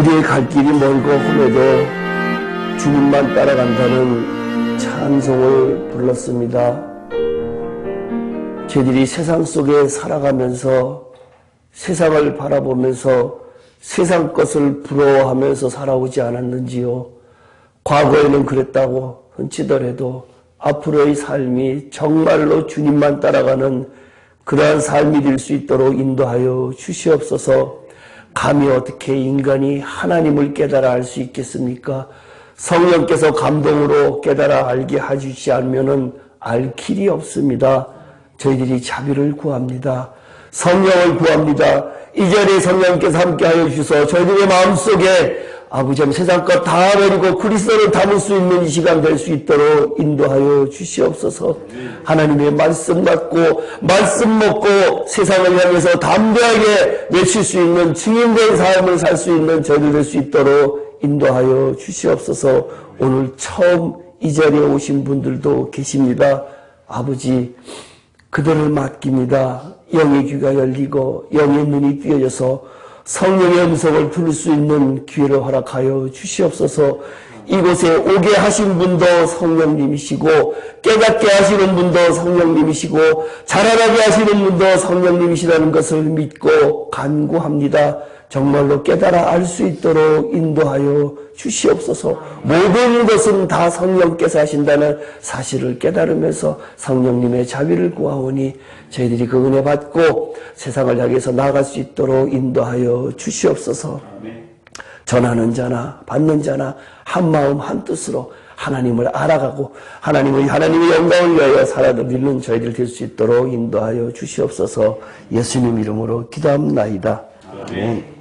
우리의 갈 길이 멀고 험해도 주님만 따라간다는 찬송을 불렀습니다. 저희들이 세상 속에 살아가면서 세상을 바라보면서 세상 것을 부러워하면서 살아오지 않았는지요. 과거에는 그랬다고 흔치더라도 앞으로의 삶이 정말로 주님만 따라가는 그러한 삶이 될 수 있도록 인도하여 주시옵소서. 감히 어떻게 인간이 하나님을 깨달아 알 수 있겠습니까? 성령께서 감동으로 깨달아 알게 해주시지 않으면 알 길이 없습니다. 저희들이 자비를 구합니다. 성령을 구합니다. 이 자리에 성령께서 함께하여 주셔서 저희들의 마음속에 아버지 세상 것 다 버리고 그리스도를 담을 수 있는 이 시간 될 수 있도록 인도하여 주시옵소서. 하나님의 말씀 받고 말씀 먹고 세상을 향해서 담대하게 외칠 수 있는 증인된 삶을 살 수 있는 저희들 될 수 있도록 인도하여 주시옵소서. 오늘 처음 이 자리에 오신 분들도 계십니다. 아버지 그들을 맡깁니다. 영의 귀가 열리고 영의 눈이 띄어져서 성령의 음성을 들을 수 있는 기회를 허락하여 주시옵소서. 이곳에 오게 하신 분도 성령님이시고 깨닫게 하시는 분도 성령님이시고 자라나게 하시는 분도 성령님이시라는 것을 믿고 간구합니다. 정말로 깨달아 알 수 있도록 인도하여 주시옵소서. 모든 것은 다 성령께서 하신다는 사실을 깨달으면서 성령님의 자비를 구하오니 저희들이 그 은혜 받고 세상을 향해서 나아갈 수 있도록 인도하여 주시옵소서. 전하는 자나 받는 자나 한 마음 한 뜻으로 하나님을 알아가고 하나님의 영광을 위하여 살아드리는 저희들 될 수 있도록 인도하여 주시옵소서. 예수님 이름으로 기도합나이다. 아멘.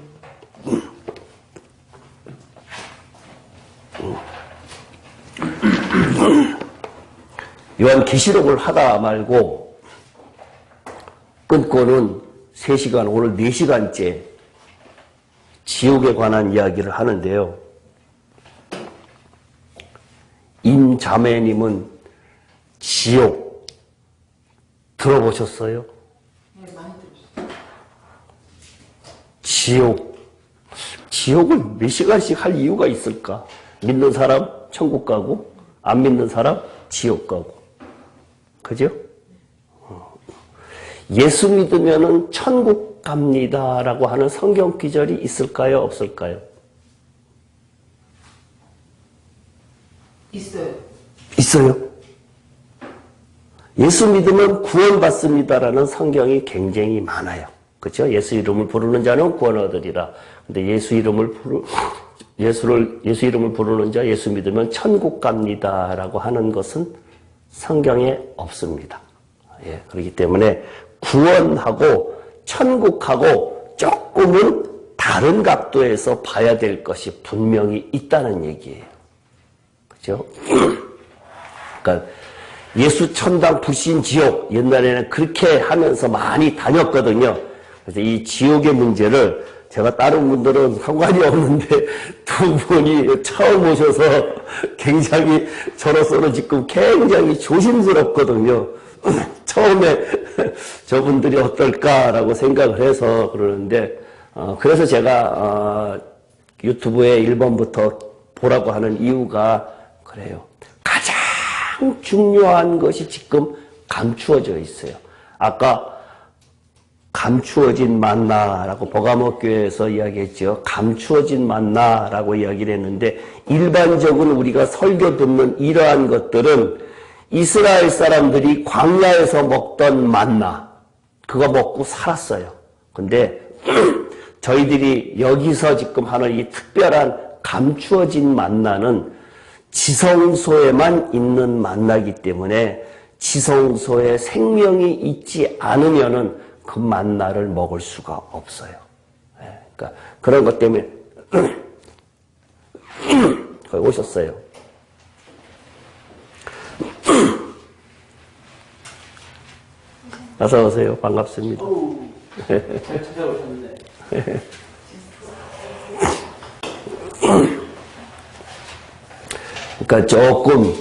요한계시록을 하다 말고 끊고는 3시간, 오늘 4시간째 지옥에 관한 이야기를 하는데요. 임자매님은 지옥 들어보셨어요? 네, 많이 들었어요. 지옥을 몇 시간씩 할 이유가 있을까? 믿는 사람 천국 가고 안 믿는 사람 지옥 가고. 그죠? 예수 믿으면은 천국 갑니다라고 하는 성경 기절이 있을까요? 없을까요? 있어요. 있어요. 예수 믿으면 구원받습니다라는 성경이 굉장히 많아요. 그렇죠? 예수 이름을 부르는 자는 구원 얻으리라. 근데 예수 이름을 부르는 자, 예수 믿으면 천국 갑니다라고 하는 것은 성경에 없습니다. 예, 그렇기 때문에 구원하고 천국하고 조금은 다른 각도에서 봐야 될 것이 분명히 있다는 얘기예요. 그죠? 그러니까 예수 천당 불신 지옥 옛날에는 그렇게 하면서 많이 다녔거든요. 그래서 이 지옥의 문제를 제가 다른 분들은 상관이 없는데 두 분이 처음 오셔서 굉장히 저로서는 지금 굉장히 조심스럽거든요. 처음에 저분들이 어떨까라고 생각을 해서 그러는데 그래서 제가 유튜브에 1번부터 보라고 하는 이유가 그래요. 가장 중요한 것이 지금 감추어져 있어요. 아까 감추어진 만나라고 버가모교회에서 이야기했죠. 감추어진 만나라고 이야기를 했는데 일반적으로 우리가 설교 듣는 이러한 것들은 이스라엘 사람들이 광야에서 먹던 만나 그거 먹고 살았어요. 근데 저희들이 여기서 지금 하는 이 특별한 감추어진 만나는 지성소에만 있는 만나이기 때문에 지성소에 생명이 있지 않으면은 그 만나를 먹을 수가 없어요. 그러니까 그런 것 때문에 거기 오셨어요. 어서 오세요. 반갑습니다. 잘 찾아오셨네. 그러니까 조금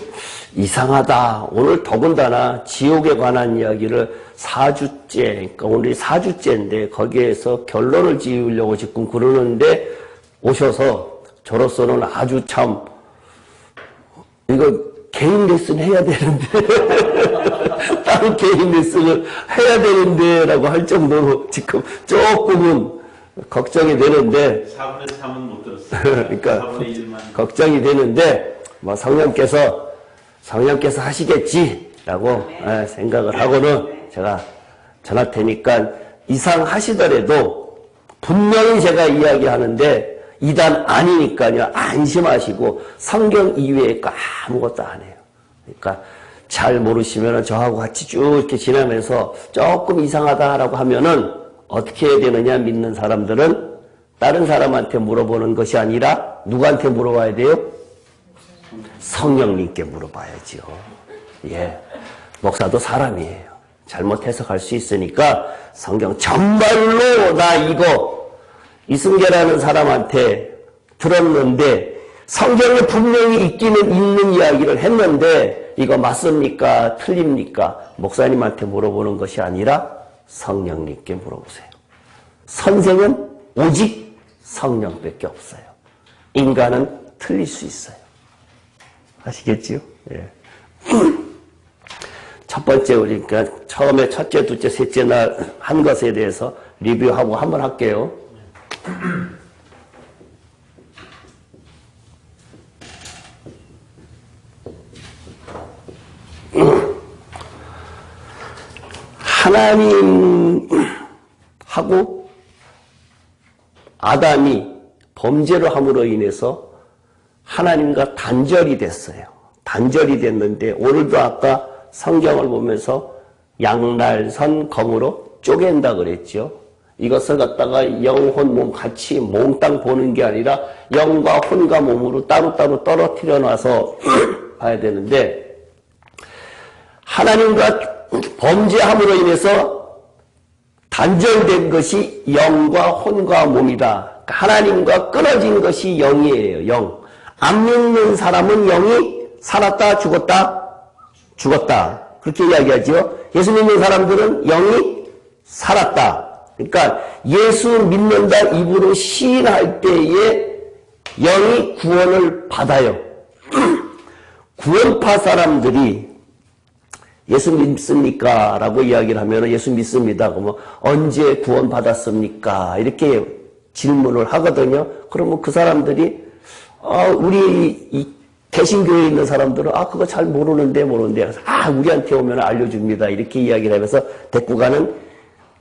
이상하다. 오늘 더군다나 지옥에 관한 이야기를 4주째, 그러니까 오늘이 4주째인데 거기에서 결론을 지으려고 지금 그러는데 오셔서 저로서는 아주 참 이거 개인 레슨 해야 되는데 따로 개인 레슨을 해야 되는데 라고 할 정도로 지금 조금은 걱정이 되는데 4분의 3은 못 들었어요. 그러니까 4분의 1만. 걱정이 되는데 뭐 성령께서 하시겠지라고 생각을 하고는 제가 전할 테니까 이상하시더라도 분명히 제가 이야기하는데 이단 아니니까요. 안심하시고 성경 이외의 거 아무것도 안 해요. 그러니까 잘 모르시면 저하고 같이 쭉 이렇게 지나면서 조금 이상하다라고 하면은 어떻게 해야 되느냐 믿는 사람들은 다른 사람한테 물어보는 것이 아니라 누구한테 물어봐야 돼요? 성령님께 물어봐야죠. 예. 목사도 사람이에요. 잘못 해석할 수 있으니까 성경 정말로 나 이거 이승계라는 사람한테 들었는데 성경에 분명히 있기는 있는 이야기를 했는데 이거 맞습니까? 틀립니까? 목사님한테 물어보는 것이 아니라 성령님께 물어보세요. 선생은 오직 성령밖에 없어요. 인간은 틀릴 수 있어요. 아시겠지요? 예. 첫 번째 우리가 처음에 첫째, 둘째, 셋째 날 한 것에 대해서 리뷰하고 한번 할게요. 하나님하고 아담이 범죄를 함으로 인해서 하나님과 단절이 됐어요. 단절이 됐는데 오늘도 아까 성경을 보면서 양날선 검으로 쪼갠다 그랬죠. 이것을 갖다가 영혼 몸 같이 몽땅 보는 게 아니라 영과 혼과 몸으로 따로따로 떨어뜨려 놔서 봐야 되는데 하나님과 범죄함으로 인해서 단절된 것이 영과 혼과 몸이다. 하나님과 끊어진 것이 영이에요. 영. 안 믿는 사람은 영이 살았다 죽었다? 죽었다. 그렇게 이야기하죠. 예수 믿는 사람들은 영이 살았다. 그러니까 예수 믿는다 입으로 시인할 때에 영이 구원을 받아요. 구원파 사람들이 예수 믿습니까? 라고 이야기를 하면 예수 믿습니다. 그러면 언제 구원 받았습니까? 이렇게 질문을 하거든요. 그러면 그 사람들이 우리 이 개신교에 있는 사람들은 그거 잘 모르는데 우리한테 오면 알려줍니다. 이렇게 이야기를 하면서 데리고 가는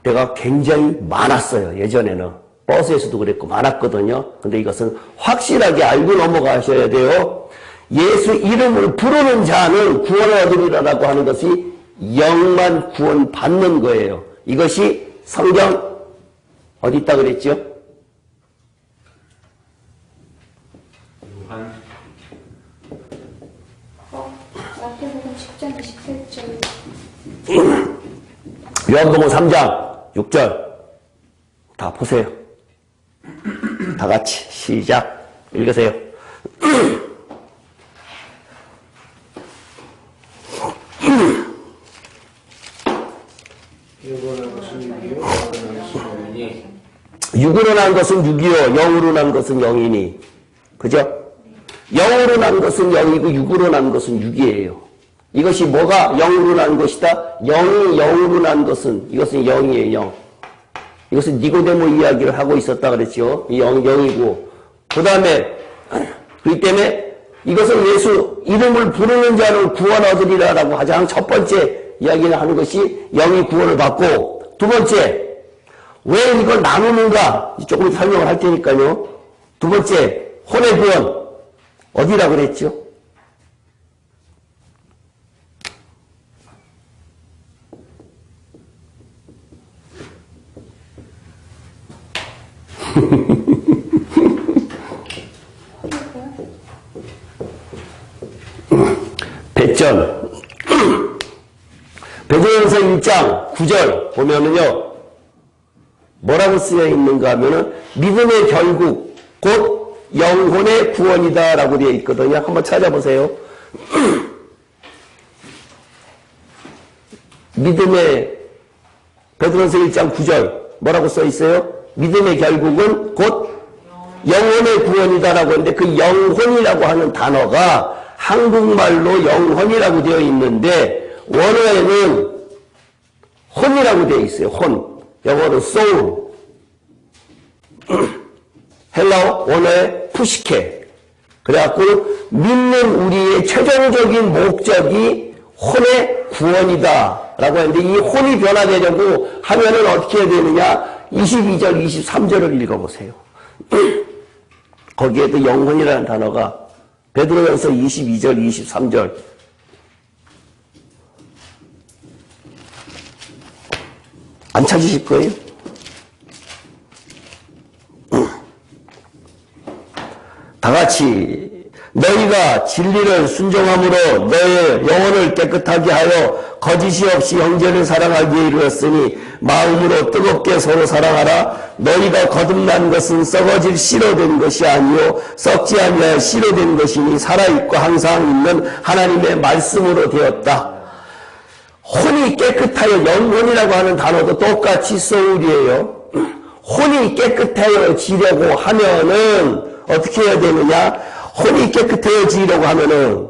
때가 굉장히 많았어요. 예전에는 버스에서도 그랬고 많았거든요. 근데 이것은 확실하게 알고 넘어가셔야 돼요. 예수 이름을 부르는 자는 구원을 얻으리라고 하는 것이 영만 구원 받는 거예요. 이것이 성경 어디 있다 그랬죠? 마태복음 10장 28절. 요한복음 3장 6절 다 보세요. 다 같이 시작 읽으세요. 육으로 난 것은 육이요 영으로 난 것은 영이니 그죠? 영으로 난 것은 영이고 육으로 난 것은 육이에요. 이것이 뭐가 영으로 난 것이다? 영이 영으로 난 것은 이것은 영이에요. 영. 이것은 니고데모 이야기를 하고 있었다 그랬죠. 이 영이고 그 다음에 그렇기 때문에 이것은 예수 이름을 부르는 자는 구원 얻으리라라고 가장 첫 번째 이야기를 하는 것이 영이 구원을 받고 두 번째 왜 이걸 나누는가 조금 설명을 할 테니까요. 두 번째 혼의 구원 어디라 그랬죠? 배전 베드로전서 1장 9절 보면은요 뭐라고 쓰여 있는가 하면은 믿음의 결국 곧 영혼의 구원이다 라고 되어 있거든요. 한번 찾아보세요. 믿음의 베드로전서 1장 9절 뭐라고 써 있어요? 믿음의 결국은 곧 영혼의 구원이다라고 하는데 그 영혼이라고 하는 단어가 한국말로 영혼이라고 되어 있는데 원어에는 혼이라고 되어 있어요. 혼. 영어로 soul. 헬라어 원어에 푸시케. 그래갖고 믿는 우리의 최종적인 목적이 혼의 구원이다 라고 하는데 이 혼이 변화되려고 하면은 어떻게 해야 되느냐? 22절, 23절을 읽어보세요. 거기에도 영혼이라는 단어가 베드로전서 22절, 23절 안 찾으실 거예요? 다 같이 너희가 진리를 순종함으로 너의 영혼을 깨끗하게 하여 거짓이 없이 형제를 사랑하기에 이르렀으니 마음으로 뜨겁게 서로 사랑하라. 너희가 거듭난 것은 썩어질 씨로 된 것이 아니요 썩지 아니할 씨로 된 것이니 살아있고 항상 있는 하나님의 말씀으로 되었다. 혼이 깨끗하여 영혼이라고 하는 단어도 똑같이 소울이에요. 혼이 깨끗해지려고 하면은 어떻게 해야 되느냐? 혼이 깨끗해지려고 하면은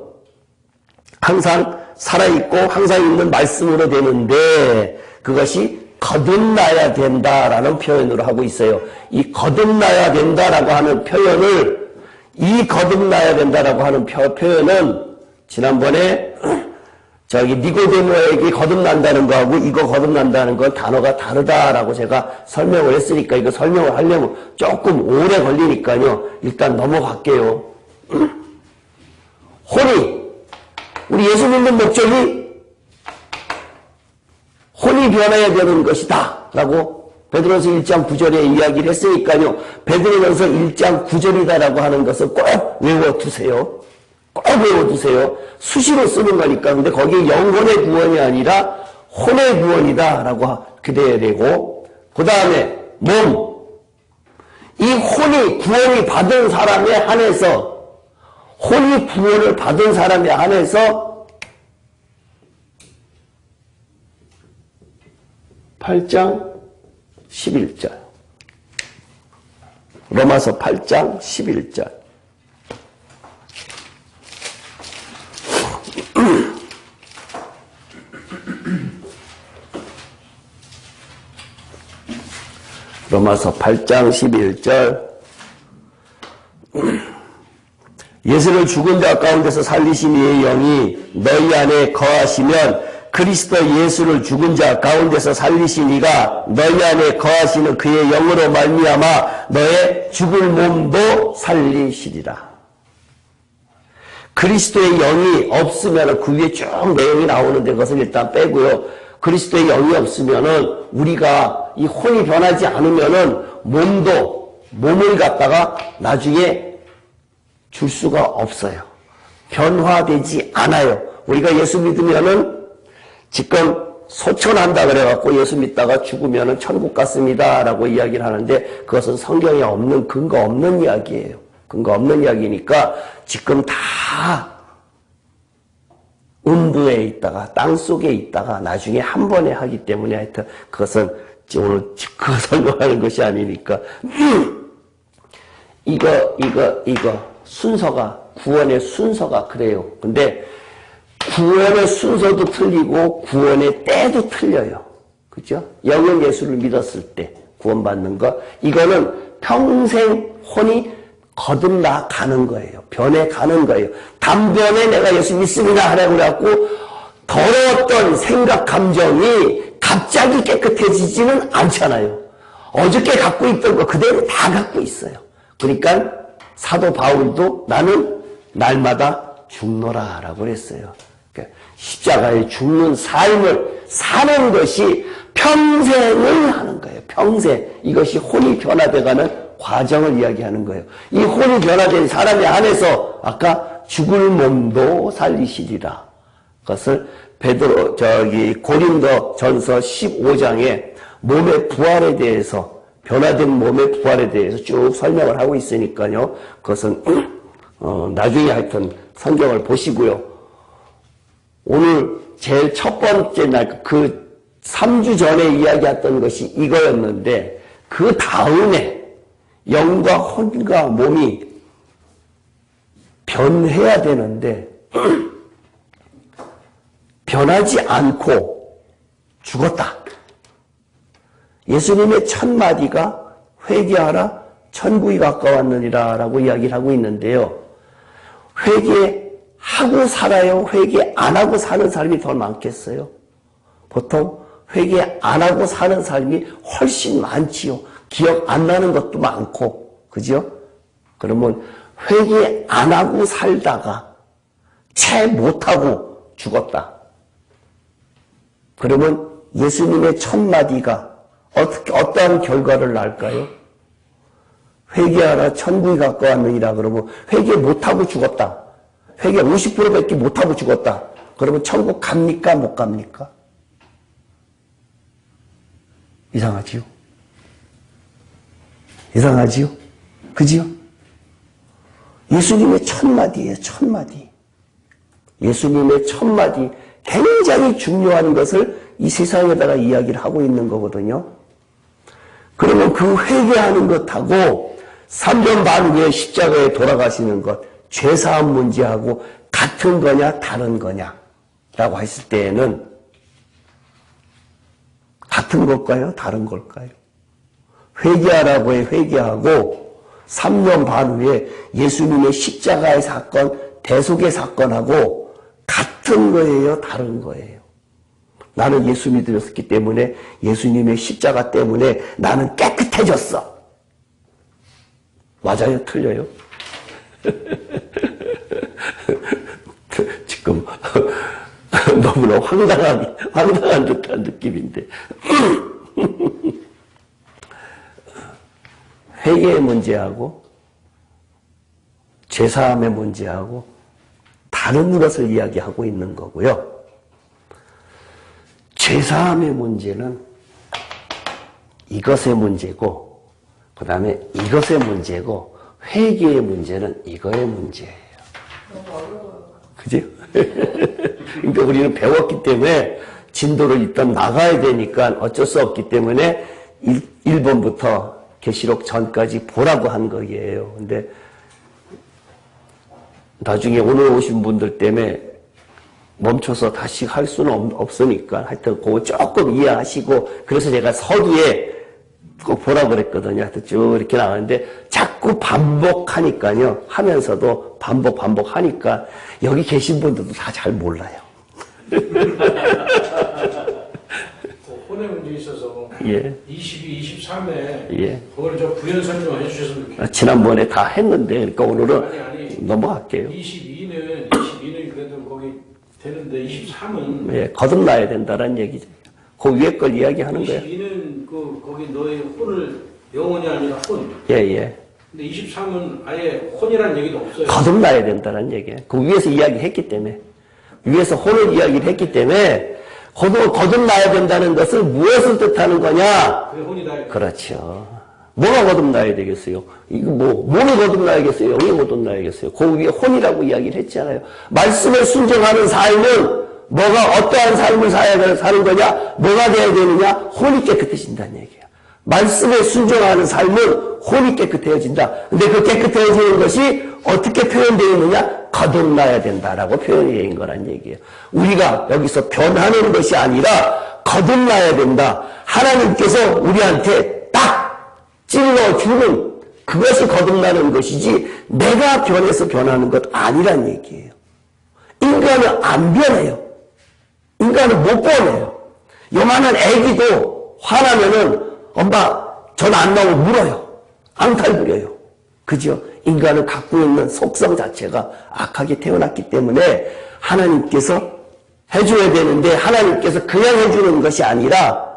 항상 살아있고 항상 있는 말씀으로 되는데 그것이 거듭나야 된다라는 표현으로 하고 있어요. 이 거듭나야 된다라고 하는 표현을 이 거듭나야 된다라고 하는 표현은 지난번에 니고데모에게 거듭난다는 거하고 이거 거듭난다는 건 단어가 다르다라고 제가 설명을 했으니까 이거 설명을 하려면 조금 오래 걸리니까요. 일단 넘어갈게요. 혼이 우리 예수 믿는 목적이 혼이 변해야 되는 것이다 라고 베드로전서 1장 9절에 이야기를 했으니까요. 베드로전서 1장 9절이다라고 하는 것을 꼭 외워두세요. 꼭 외워두세요. 수시로 쓰는 거니까. 근데 거기에 영혼의 구원이 아니라 혼의 구원이다라고 그래야 되고 그 다음에 몸. 이 혼이 구원이 받은 사람에 한해서 혼이 구원을 받은 사람에 한해서 8장 11절 로마서 8장 11절 로마서 8장 11절 예수를 죽은 자 가운데서 살리신 이의 영이 너희 안에 거하시면 그리스도 예수를 죽은 자 가운데서 살리신 이가 너희 안에 거하시는 그의 영으로 말미암아 너의 죽을 몸도 살리시리라. 그리스도의 영이 없으면 그 위에 쭉 내용이 나오는데 그것을 일단 빼고요. 그리스도의 영이 없으면은 우리가 이 혼이 변하지 않으면은 몸을 갖다가 나중에 줄 수가 없어요. 변화되지 않아요. 우리가 예수 믿으면은 지금 소천한다 그래갖고 예수 믿다가 죽으면은 천국 갔습니다 라고 이야기를 하는데 그것은 성경에 없는 근거 없는 이야기예요. 근거 없는 이야기니까 지금 다 음부에 있다가 땅속에 있다가 나중에 한 번에 하기 때문에 하여튼 그것은 오늘 그거 설명하는 것이 아니니까 이거 순서가 구원의 순서가 그래요. 근데 구원의 순서도 틀리고 구원의 때도 틀려요. 그죠? 영영 예수를 믿었을 때 구원받는 거 이거는 평생 혼이 거듭나가는 거예요. 변해가는 거예요. 단변에 내가 예수 믿습니다 하라고 그래갖고 더러웠던 생각 감정이 갑자기 깨끗해지지는 않잖아요. 어저께 갖고 있던 거 그대로 다 갖고 있어요. 그러니까 사도 바울도 나는 날마다 죽노라 라고 그랬어요. 그러니까 십자가에 죽는 삶을 사는 것이 평생을 하는 거예요. 평생. 이것이 혼이 변화돼가는 과정을 이야기하는 거예요. 이 혼이 변화된 사람에 한해서 아까 죽을 몸도 살리시리라. 그것을 고린도 전서 15장에 몸의 부활에 대해서 변화된 몸의 부활에 대해서 쭉 설명을 하고 있으니까요. 그것은 나중에 하여튼 성경을 보시고요. 오늘 제일 첫 번째 날 그 3주 전에 이야기했던 것이 이거였는데 그 다음에 영과 혼과 몸이 변해야 되는데 변하지 않고 죽었다. 예수님의 첫 마디가 회개하라 천국이 가까웠느니라 라고 이야기를 하고 있는데요. 회개하고 살아요? 회개 안 하고 사는 사람이 더 많겠어요? 보통 회개 안 하고 사는 삶이 훨씬 많지요. 기억 안 나는 것도 많고, 그죠? 그러면 회개 안 하고 살다가 채 못하고 죽었다. 그러면 예수님의 첫 마디가 어떠한 결과를 낳을까요? 회개하라 천국이 가까웠느니라 그러면 회개 못하고 죽었다. 회개 50%밖에 못하고 죽었다. 그러면 천국 갑니까? 못 갑니까? 이상하지요? 이상하지요? 그지요? 예수님의 첫마디예요, 첫마디. 예수님의 첫마디, 굉장히 중요한 것을 이 세상에다가 이야기를 하고 있는 거거든요. 그러면 그 회개하는 것하고 3년 반 후에 십자가에 돌아가시는 것, 죄사함 문제하고 같은 거냐, 다른 거냐? 라고 했을 때에는 같은 걸까요? 다른 걸까요? 회개하라고 해 회개하고 3년 반 후에 예수님의 십자가의 사건, 대속의 사건하고 같은 거예요? 다른 거예요? 나는 예수 믿었기 때문에 예수님의 십자가 때문에 나는 깨끗해졌어. 맞아요? 틀려요? 지금 너무나 황당한 듯한 느낌인데 회개의 문제하고 죄사함의 문제하고 다른 것을 이야기하고 있는 거고요. 죄사함의 문제는 이것의 문제고 그 다음에 이것의 문제고 회개의 문제는 이거의 문제예요. 너무 어려워요. 그죠? 그러니까 우리는 배웠기 때문에 진도를 일단 나가야 되니까 어쩔 수 없기 때문에 1번부터 계시록 전까지 보라고 한 거예요. 근데 나중에 오늘 오신 분들 때문에 멈춰서 다시 할 수는 없으니까 하여튼 그거 조금 이해하시고 그래서 제가 서두에 꼭 보라고 그랬거든요. 하여튼 쭉 이렇게 나가는데 자꾸 반복하니까요. 하면서도 반복하니까 여기 계신 분들도 다 잘 몰라요. 혼의 문제 있어서 예. 22, 23에 예. 그걸 저 부연 설명해 주셨으면 좋겠어요. 지난번에 다 했는데 그러니까 오늘은 아니 넘어갈게요. 22는 그래도 거기 되는데 23은 예, 거듭나야 된다는 얘기죠. 그 위에 걸 이야기하는 거예요. 22는 거기 너의 혼을 영혼이 아니라 혼. 예, 예. 근데 23은 아예 혼이라는 얘기도 없어요. 거듭나야 된다는 얘기예요. 그 위에서 이야기했기 때문에. 위에서 혼을 이야기를 했기 때문에 거듭나야 된다는 것을 무엇을 뜻하는 거냐? 그게 혼이다. 그렇죠. 뭐가 거듭나야 되겠어요? 이거 몸이 거듭나야겠어요? 영이 거듭나야겠어요? 그 위에 혼이라고 이야기를 했잖아요. 말씀에 순종하는 삶은 뭐가 어떠한 삶을 사는 거냐? 뭐가 돼야 되느냐? 혼이 깨끗해진다는 얘기예요. 말씀에 순종하는 삶은 혼이 깨끗해진다. 근데 그 깨끗해지는 것이 어떻게 표현되어 있느냐? 거듭나야 된다라고 표현이 되는 거란 얘기예요. 우리가 여기서 변하는 것이 아니라 거듭나야 된다. 하나님께서 우리한테 딱 찔러주는 그것이 거듭나는 것이지 내가 변해서 변하는 것 아니란 얘기예요. 인간은 안 변해요. 인간은 못 변해요. 요만한 애기도 화나면은 엄마 전 안 나오고 물어요. 앙탈 부려요. 그죠? 인간은 갖고 있는 속성 자체가 악하게 태어났기 때문에 하나님께서 해줘야 되는데 하나님께서 그냥 해주는 것이 아니라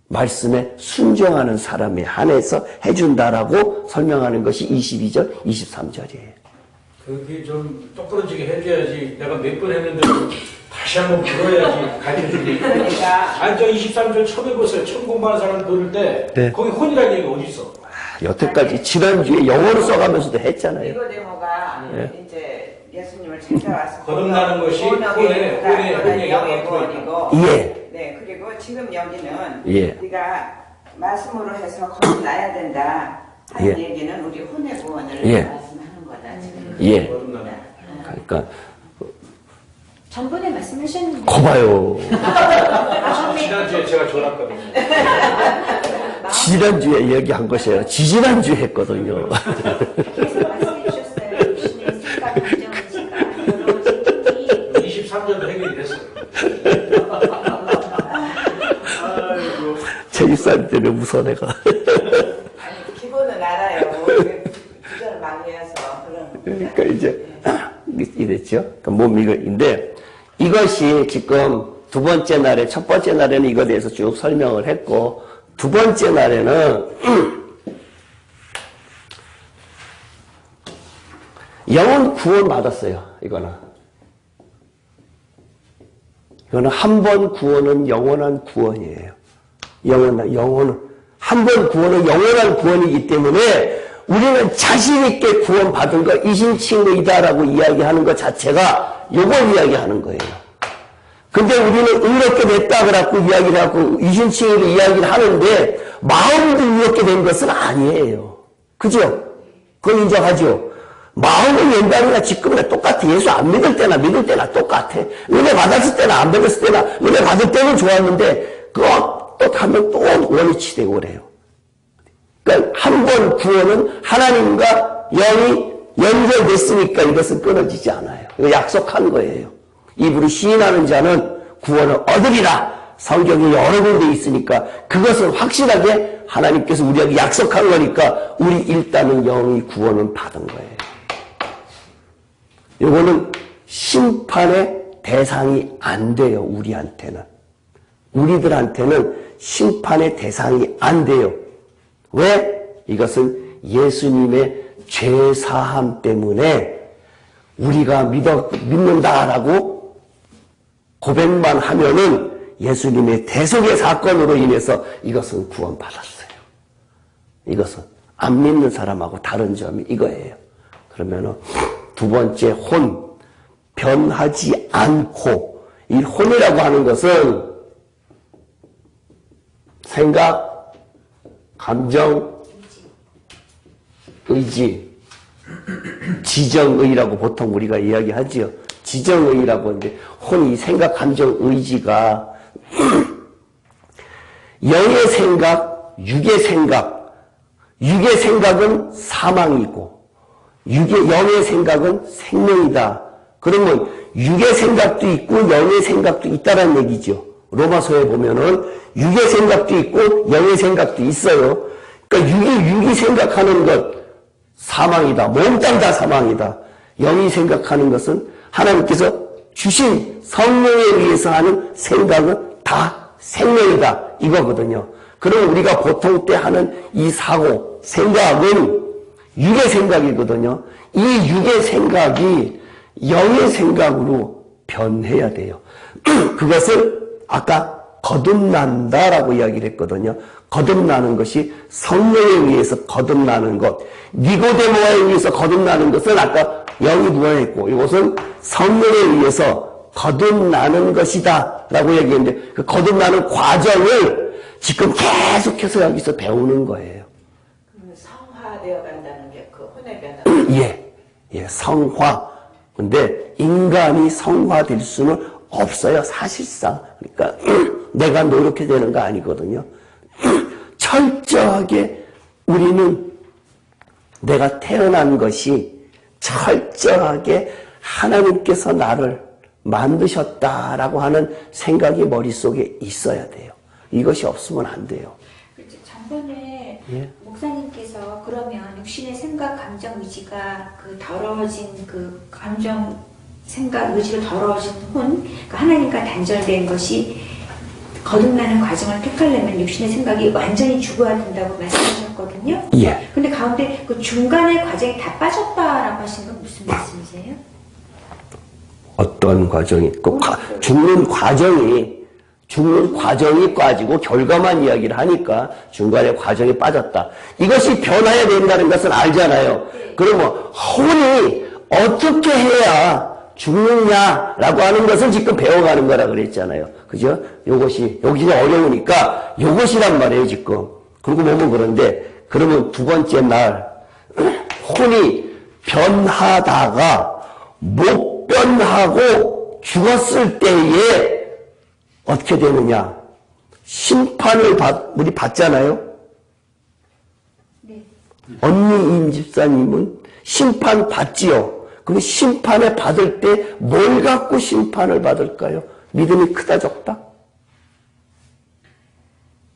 말씀에 순종하는 사람에 한해서 해준다라고 설명하는 것이 22절, 23절이에요. 그게 좀 똑부러지게 해줘야지. 내가 몇 번 했는데 다시 한번 불어야지 가르쳐주지. 아니, 저 23절 처음 해보세요. 처음 공부하는 사람 들을 때 네. 거기 혼이라는 얘기가 어디 있어? 여태까지 지난주에 영어로 써가면서도 했잖아요. 니고데모가 이제 예수님을 찾아와서 거듭나는 것이 혼의 영의 구원이고 예. 네 그리고 지금 여기는 예. 네가 말씀으로 해서 거듭나야 된다. 한 예. 얘기는 우리 혼의 구원을 예. 말씀하는 거다 지금. 예. 거듭나는. 그러니까 전번에 말씀하셨는데 거봐요. 지난주에 제가 졸았거든요. 지난주에 얘기한 것이에요. 지지난주에 했거든요. 계속 말씀해 주셨어요. 육신의 생각, 감정, 의지가 더러워진 힘이 23년도 해결이 됐어요. 아이고. 제입사님 때문에 무서워 내가. 아니 기본은 알아요. 구절 많이 해서 그런. 그러니까 이제 이랬죠. 몸 이거인데 이것이 지금 두 번째 날에 첫 번째 날에는 이거에 대해서 쭉 설명을 했고 두 번째 날에는 영혼 구원 받았어요. 이거는 한 번 구원은 영원한 구원이에요. 영원은 한 번 구원은 영원한 구원이기 때문에 우리는 자신 있게 구원받은 거 이신칭의다라고 이야기하는 것 자체가 요걸 이야기하는 거예요. 근데 우리는 의롭게 됐다 그래갖고 이야기를 하고 이신칭의를 이야기를 하는데 마음도 의롭게 된 것은 아니에요. 그죠? 그건 인정하죠? 마음은 옛날이나 지금이나 똑같아. 예수 안 믿을 때나 믿을 때나 똑같아. 은혜 받았을 때나 안 받았을 때나 은혜 받을 때는 좋았는데 그거 또 하면 또 원위치 되고 그래요. 그러니까 한 번 구원은 하나님과 영이 연결됐으니까 이것은 끊어지지 않아요. 이거 약속한 거예요. 입으로 시인하는 자는 구원을 얻으리라. 성경이 여러 군데 있으니까 그것은 확실하게 하나님께서 우리에게 약속한 거니까 우리 일단은 영이 구원은 받은 거예요. 이거는 심판의 대상이 안 돼요. 우리한테는. 우리들한테는 심판의 대상이 안 돼요. 왜? 이것은 예수님의 죄사함 때문에 우리가 믿는다라고 고백만 하면은 예수님의 대속의 사건으로 인해서 이것은 구원받았어요. 이것은 안 믿는 사람하고 다른 점이 이거예요. 그러면은 두 번째 혼, 변하지 않고 이 혼이라고 하는 것은 생각, 감정, 의지, 지정의라고 보통 우리가 이야기하지요. 지정의라고 하는데 혼이 생각, 감정, 의지가 영의 생각, 육의 생각, 육의 생각은 사망이고 영의 생각은 생명이다. 그러면 육의 생각도 있고 영의 생각도 있다는 얘기죠. 로마서에 보면은 육의 생각도 있고 영의 생각도 있어요. 그러니까 육이 생각하는 것 사망이다. 몽땅 다 사망이다. 영이 생각하는 것은 하나님께서 주신 성령에 의해서 하는 생각은 다 생명이다. 이거거든요. 그럼 우리가 보통 때 하는 이 사고, 생각은 육의 생각이거든요. 이 육의 생각이 영의 생각으로 변해야 돼요. 그것을 아까 거듭난다라고 이야기를 했거든요. 거듭나는 것이 성령에 의해서 거듭나는 것. 니고데모에 의해서 거듭나는 것은 아까 영이 부활했고 이것은 성령에 의해서 거듭나는 것이다 라고 얘기했는데 그 거듭나는 과정을 지금 계속해서 여기서 배우는 거예요. 성화되어 간다는 게 그 혼의 변화. 예, 성화. 근데 인간이 성화될 수는 없어요, 사실상. 그러니까 내가 노력해야 되는 거 아니거든요. 철저하게 우리는 내가 태어난 것이 철저하게 하나님께서 나를 만드셨다라고 하는 생각이 머릿속에 있어야 돼요. 이것이 없으면 안 돼요. 그렇죠. 전번에 예. 목사님께서 그러면 육신의 생각, 감정, 의지가 그 더러워진 그 감정, 생각, 의지로 더러워진 혼, 그러니까 하나님과 단절된 것이 거듭나는 과정을 택하려면 육신의 생각이 완전히 죽어야 된다고 말씀하셨거든요. 예. 근데 가운데 그 중간의 과정이 다 빠졌다라고 하신 건 무슨 말씀이세요? 어떤 과정이 있고 죽는 과정이 빠지고 결과만 이야기를 하니까 중간에 과정이 빠졌다. 이것이 변화해야 된다는 것은 알잖아요. 그러면 혼이 어떻게 해야 죽느냐라고 하는 것을 지금 배워가는 거라 그랬잖아요. 그죠? 여기서 어려우니까 요것이란 말이에요, 지금. 그리고 보면 그런데 그러면 두 번째 날 혼이 변하다가 못 변하고 죽었을 때에 어떻게 되느냐? 심판을 우리 받잖아요. 네. 언니 임 집사님은 심판 받지요. 그럼 심판을 받을 때 뭘 갖고 심판을 받을까요? 믿음이 크다 적다?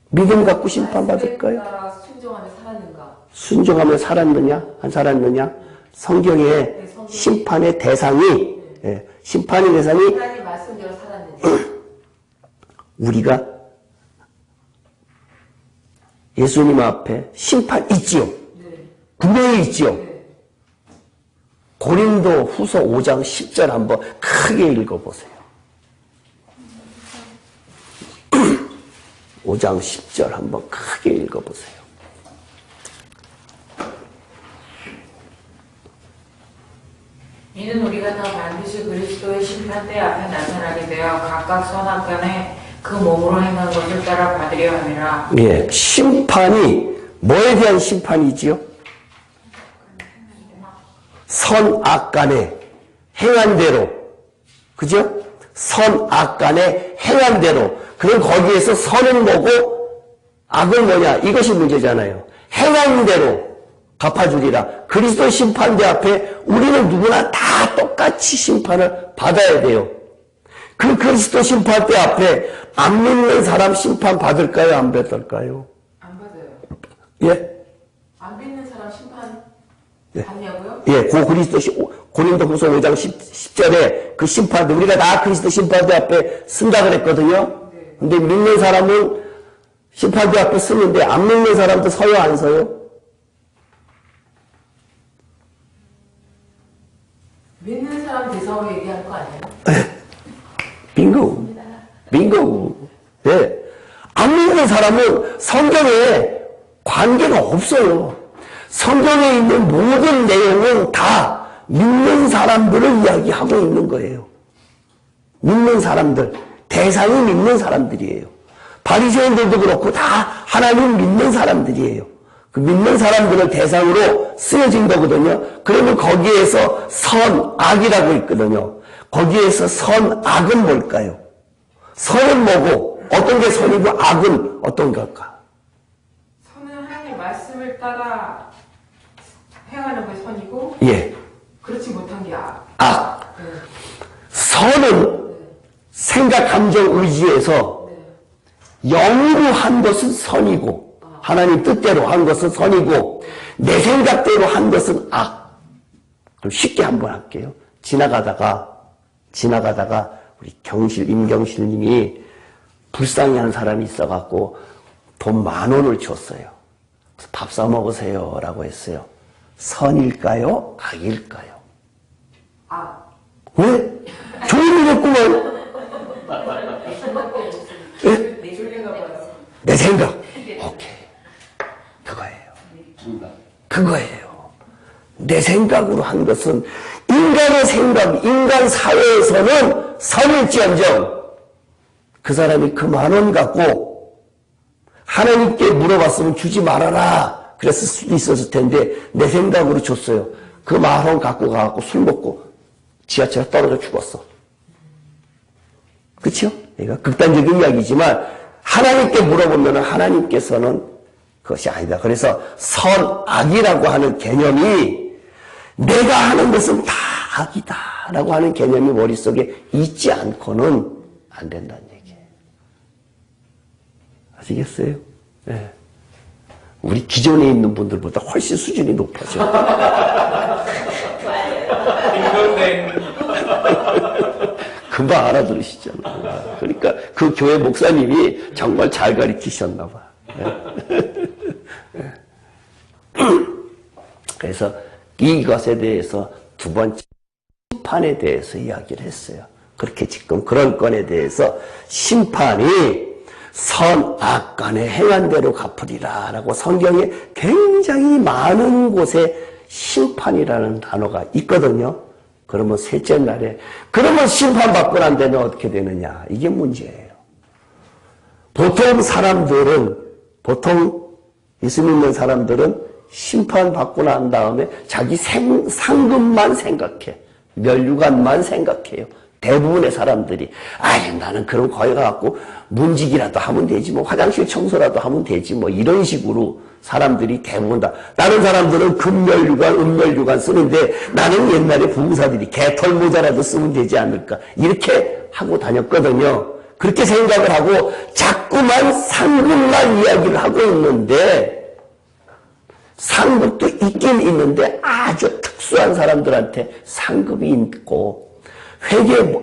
믿음 갖고 심판 받을까요? 순종하며 살았는가? 순종하며 살았느냐? 안 살았느냐? 성경에 심판의 대상이, 심판의 대상이 하나님 말씀대로 살았는지. 우리가 예수님 앞에 심판 있지요. 네. 분명히 있지요. 네. 고린도 후서 5장 10절 한번 크게 읽어보세요. 5장 10절 한번 크게 읽어보세요. 이는 우리가 다 반드시 그리스도의 심판대 앞에 나타나게 되어 각각 선악간에 그 몸으로 행한 것을 따라 받으려 함이라. 예, 심판이 뭐에 대한 심판이지요? 선악간에 행한 대로, 그죠? 선악간에 행한 대로. 그럼 거기에서 선은 뭐고 악은 뭐냐? 이것이 문제잖아요. 행한 대로 갚아주리라. 그리스도 심판대 앞에 우리는 누구나 다 똑같이 심판을 받아야 돼요. 그 그리스도 심판대 앞에 안 믿는 사람 심판 받을까요? 안 받을까요? 안 받아요. 예? 안 믿는 사람 심판 예. 받냐고요? 예, 고린도 후서 5장 10절에 그 심판, 우리가 다 그리스도 심판대 앞에 쓴다 그랬거든요. 근데 믿는 사람은 심판대 앞에 쓰는데 안 믿는 사람도 서요, 안 서요? 믿는 사람 대상으로 얘기하는 거 아니에요? 빙고. 빙고. 예. 안 믿는 사람은 성경에 관계가 없어요. 성경에 있는 모든 내용은 다 믿는 사람들을 이야기하고 있는 거예요. 믿는 사람들, 대상이 믿는 사람들이에요. 바리새인들도 그렇고 다 하나님 믿는 사람들이에요. 그 믿는 사람들을 대상으로 쓰여진 거거든요. 그러면 거기에서 선악이라고 있거든요. 거기에서 선악은 뭘까요? 선은 뭐고 어떤 게 선이고 악은 어떤 걸까? 선은 하나님 말씀을 따라 행하는 게 선이고, 예. 그렇지 못한 게 악. 악. 네. 선은 생각, 감정, 의지에서 영으로 한 것은 선이고 하나님 뜻대로 한 것은 선이고 내 생각대로 한 것은 악. 그럼 쉽게 한번 할게요. 지나가다가 우리 임경실님이 불쌍히 한 사람이 있어갖고 돈 10,000원을 줬어요. 밥 사 먹으세요 라고 했어요. 선일까요? 악일까요? 악. 왜? 좋은 일 했구만. 예? 내 생각. 오케이. 그거예요. 내 생각으로 한 것은 인간의 생각, 인간 사회에서는 선일지언정 그 사람이 그 10,000원 갖고 하나님께 물어봤으면 주지 말아라 그랬을 수도 있었을 텐데 내 생각으로 줬어요. 그 10,000원 갖고 가갖고 술 먹고 지하철에 떨어져 죽었어. 그렇죠? 그러니까 극단적인 이야기지만 하나님께 물어보면 하나님께서는 그것이 아니다. 그래서 선악이라고 하는 개념이 내가 하는 것은 다 악이다라고 하는 개념이 머릿속에 있지 않고는 안 된다는 얘기예요. 아시겠어요? 네. 우리 기존에 있는 분들보다 훨씬 수준이 높아져. 금방 알아들으시잖아요. 그러니까 그 교회 목사님이 정말 잘 가르치셨나 봐. 그래서 이것에 대해서 두 번째 심판에 대해서 이야기를 했어요. 그렇게 지금 그런 건에 대해서 심판이 선악 간에 행한 대로 갚으리라 라고 성경에 굉장히 많은 곳에 심판이라는 단어가 있거든요. 그러면 셋째 날에 그러면 심판받고 난 다음에 어떻게 되느냐 이게 문제예요. 보통 사람들은 보통 예수 믿는 사람들은 심판받고 난 다음에 자기 상급만 생각해. 멸류관만 생각해요. 대부분의 사람들이. 아이, 나는 그런 거기 가갖고 문지기라도 하면 되지, 뭐 화장실 청소라도 하면 되지, 뭐 이런 식으로 사람들이 대부분 다. 다른 사람들은 금멸류관, 은멸류관 쓰는데 나는 옛날에 부부사들이 개털 모자라도 쓰면 되지 않을까 이렇게 하고 다녔거든요. 그렇게 생각을 하고 자꾸만 상급만 이야기를 하고 있는데, 상급도 있긴 있는데 아주 특수한 사람들한테 상급이 있고, 회개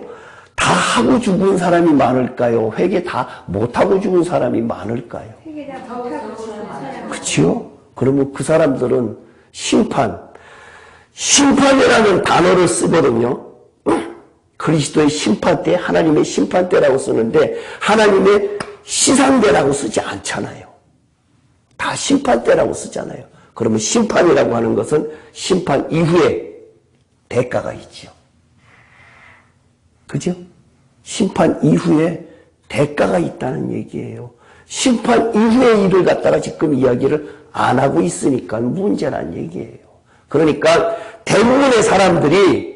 다 하고 죽은 사람이 많을까요? 회개 다 못하고 죽은 사람이 많을까요? 회개 다 못하고 죽은 사람. 그치요? 그러면 그 사람들은 심판이라는 단어를 쓰거든요. 그리스도의 심판대, 하나님의 심판대라고 쓰는데 하나님의 시상대라고 쓰지 않잖아요. 다 심판대라고 쓰잖아요. 그러면 심판이라고 하는 것은 심판 이후에 대가가 있죠. 그죠? 심판 이후에 대가가 있다는 얘기예요. 심판 이후의 일을 갖다가 지금 이야기를 안 하고 있으니까 문제란 얘기예요. 그러니까 대부분의 사람들이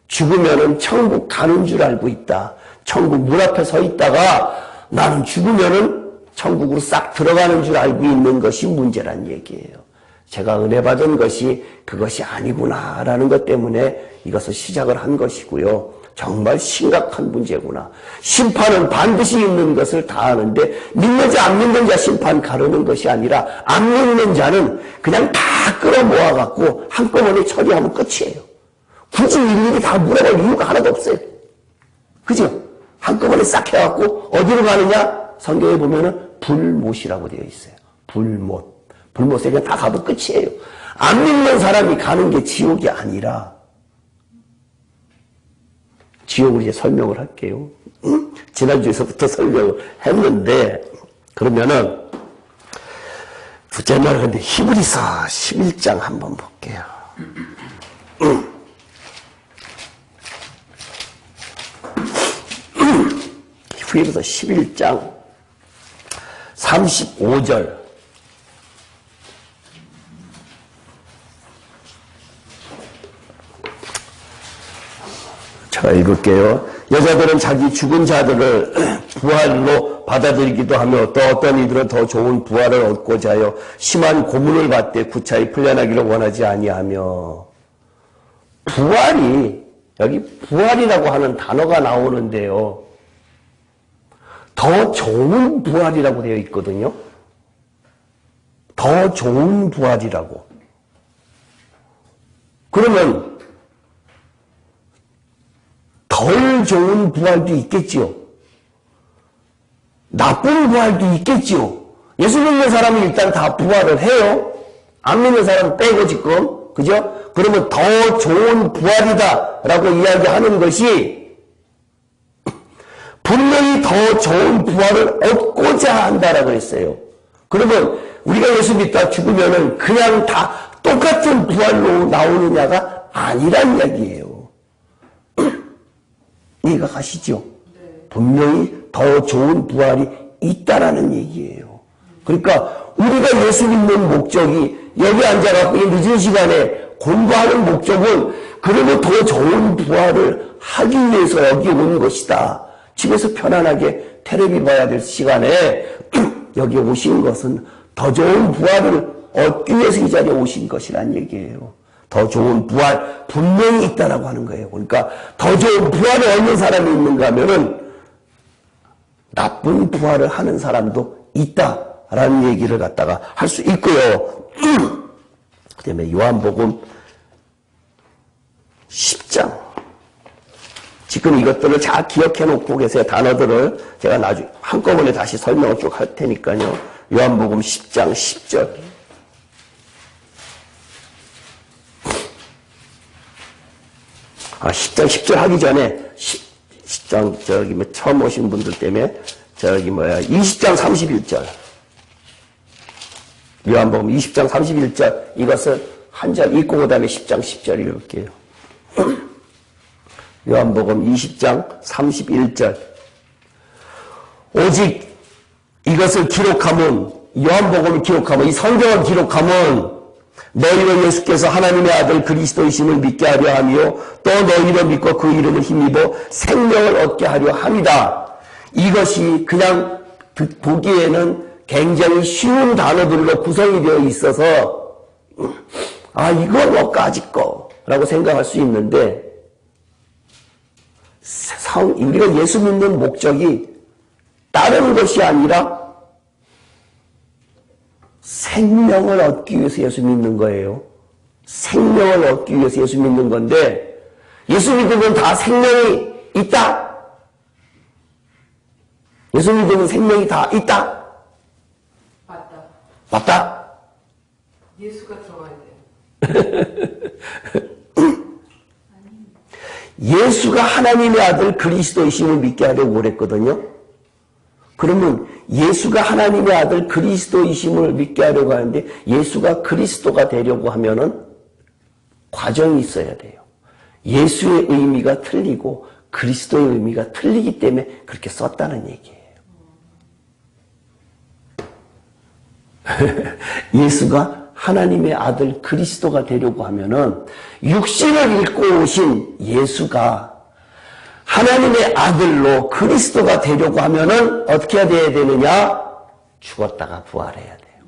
죽으면은 천국 가는 줄 알고 있다. 천국 문 앞에 서 있다가 나는 죽으면은 천국으로 싹 들어가는 줄 알고 있는 것이 문제란 얘기예요. 제가 은혜 받은 것이 그것이 아니구나라는 것 때문에 이것을 시작을 한 것이고요. 정말 심각한 문제구나. 심판은 반드시 있는 것을 다 아는데 믿는 자 안 믿는 자 심판 가르는 것이 아니라 안 믿는 자는 그냥 다 끌어모아갖고 한꺼번에 처리하면 끝이에요. 굳이 일일이 다 물어볼 이유가 하나도 없어요. 그죠? 한꺼번에 싹 해갖고 어디로 가느냐? 성경에 보면은 불못이라고 되어 있어요. 불못. 불못에 그냥 다 가도 끝이에요. 안 믿는 사람이 가는 게 지옥이 아니라, 지옥을 이제 설명을 할게요. 지난주에서부터 설명을 했는데, 그러면은, 둘째 날은 근데 히브리서 11장 한번 볼게요. 히브리서 11장 35절. 제가 읽을게요. 여자들은 자기 죽은 자들을 부활로 받아들이기도 하며 또 어떤 이들은 더 좋은 부활을 얻고자 하여 심한 고문을 받되 구차히 풀려나기를 원하지 아니하며. 부활이, 여기 부활이라고 하는 단어가 나오는데요. 더 좋은 부활이라고 되어 있거든요. 더 좋은 부활이라고. 그러면 덜 좋은 부활도 있겠지요. 나쁜 부활도 있겠지요. 예수 믿는 사람은 일단 다 부활을 해요. 안 믿는 사람은 빼고 지금. 그죠? 그러면 더 좋은 부활이다 라고 이야기하는 것이 분명히 더 좋은 부활을 얻고자 한다라고 했어요. 그러면 우리가 예수 믿다 죽으면은 그냥 다 똑같은 부활로 나오느냐가 아니란 이야기예요. 이해가 가시죠? 분명히 더 좋은 부활이 있다라는 얘기예요. 그러니까 우리가 예수 믿는 목적이 여기 앉아갖고 이 늦은 시간에 공부하는 목적은 그러면 더 좋은 부활을 하기 위해서 여기 온 것이다. 집에서 편안하게 텔레비 봐야 될 시간에 여기 오신 것은 더 좋은 부활을 얻기 위해서 이 자리에 오신 것이란 얘기예요. 더 좋은 부활 분명히 있다라고 하는 거예요. 그러니까 더 좋은 부활을 얻는 사람이 있는가 하면은 나쁜 부활을 하는 사람도 있다라는 얘기를 갖다가 할 수 있고요. 그 다음에 요한복음 10장. 지금 이것들을 잘 기억해 놓고 계세요. 단어들을 제가 나중에 한꺼번에 다시 설명을 쭉 할 테니까요. 요한복음 10장 10절. 10장 10절 하기 전에 10장 뭐 처음 오신 분들 때문에 20장 31절. 요한복음 20장 31절 이것을 한 절 읽고 그 다음에 10장 10절 읽을게요. 요한복음 20장 31절. 오직 이것을 기록하면 요한복음을 기록하면, 이 성경을 기록하면 너희로 예수께서 하나님의 아들 그리스도이심을 믿게 하려 하며 또 너희로 믿고 그 이름을 힘입어 생명을 얻게 하려 함이다. 이것이 그냥 보기에는 굉장히 쉬운 단어들로 구성이 되어 있어서 이건 뭐까짓 거라고 생각할 수 있는데, 우리가 예수 믿는 목적이 다른 것이 아니라 생명을 얻기 위해서 예수 믿는 거예요. 생명을 얻기 위해서 예수 믿는 건데, 예수 믿으면 다 생명이 있다? 예수 믿으면 생명이 다 있다? 맞다. 맞다? 예수가 들어와야 돼요. 예수가 하나님의 아들 그리스도이심을 믿게 하려고 그랬거든요. 그러면 예수가 하나님의 아들 그리스도이심을 믿게 하려고 하는데, 예수가 그리스도가 되려고 하면은 과정이 있어야 돼요. 예수의 의미가 틀리고 그리스도의 의미가 틀리기 때문에 그렇게 썼다는 얘기예요. 예수가 하나님의 아들 그리스도가 되려고 하면은 육신을 입고 오신 예수가 하나님의 아들로 그리스도가 되려고 하면은 어떻게 해야 되느냐? 죽었다가 부활해야 돼요.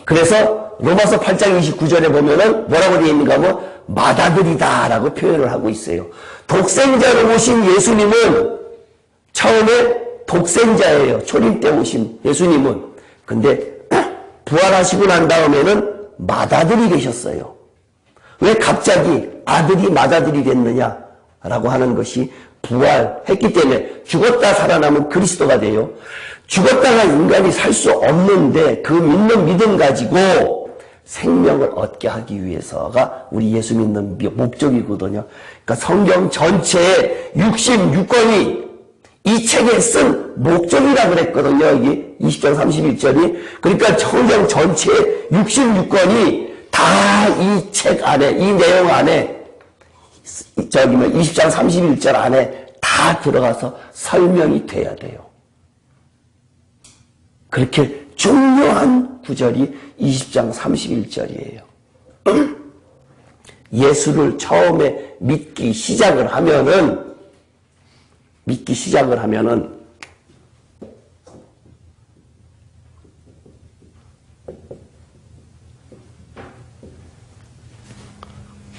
그래서 로마서 8장 29절에 보면은 뭐라고 되어 있는가 하면 맏아들이다 라고 표현을 하고 있어요. 독생자로 오신 예수님은 처음에 독생자예요. 초림 때 오신 예수님은. 근데 부활하시고 난 다음에는 맏아들이 되셨어요. 왜 갑자기 아들이 맏아들이 됐느냐 라고 하는 것이 부활했기 때문에 죽었다 살아남은 그리스도가 돼요. 죽었다가 인간이 살 수 없는데 그 믿는 믿음 가지고 생명을 얻게 하기 위해서가 우리 예수 믿는 목적이거든요. 그러니까 성경 전체에 66권이 이 책에 쓴 목적이라 그랬거든요. 이게 20장 31절이. 그러니까 성경 전체에 66권이 다 이 책 안에, 이 내용 안에, 20장 31절 안에 다 들어가서 설명이 돼야 돼요. 그렇게 중요한 구절이 20장 31절이에요. 예수를 처음에 믿기 시작을 하면은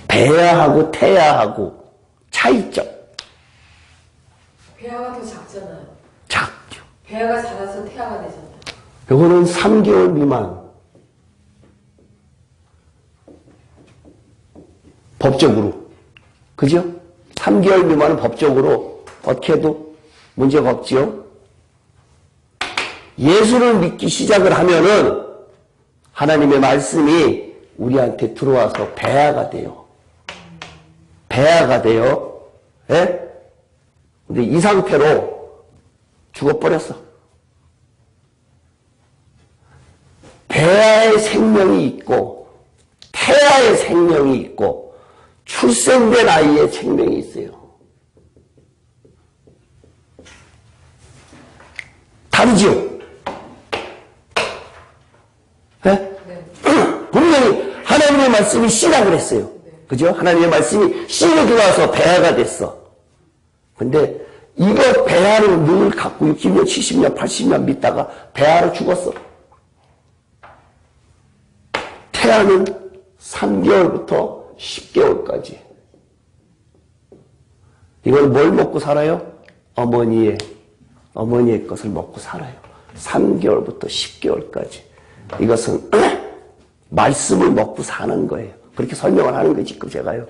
배야하고 태야하고 차이점. 배아가 더 작잖아요. 작죠. 배아가 작아서 태아가 되잖아요. 요거는 3개월 미만. 법적으로. 그죠? 3개월 미만은 법적으로 어떻게 해도 문제가 없지요? 예수를 믿기 시작을 하면은 하나님의 말씀이 우리한테 들어와서 배아가 돼요. 배아가 돼요. 예? 근데 이 상태로 죽어버렸어. 배아의 생명이 있고 태아의 생명이 있고 출생된 아이의 생명이 있어요. 다르죠? 네? 분명히 하나님의 말씀이 씨라고 그랬어요. 그죠? 하나님의 말씀이 씨로 들어와서 배아가 됐어. 근데 이거 배아를 늘 갖고 60년, 70년, 80년 믿다가 배아로 죽었어. 태아는 3개월부터 10개월까지. 이걸 뭘 먹고 살아요? 어머니의 것을 먹고 살아요. 3개월부터 10개월까지. 이것은 말씀을 먹고 사는 거예요. 그렇게 설명을 하는 거예요, 지금 제가요.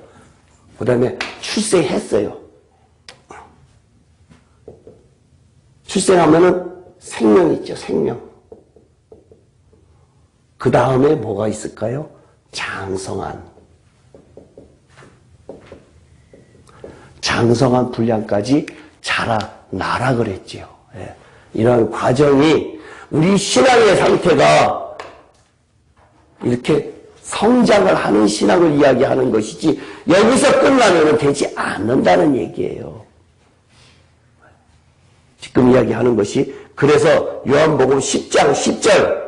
그 다음에 출생했어요. 출생하면은 생명 있죠, 생명. 그 다음에 뭐가 있을까요? 장성한 분량까지 자라나라 그랬지요. 예. 이런 과정이 우리 신앙의 상태가 이렇게 성장을 하는 신앙을 이야기하는 것이지 여기서 끝나면 되지 않는다는 얘기예요. 지금 이야기하는 것이 그래서 요한복음 10장 10절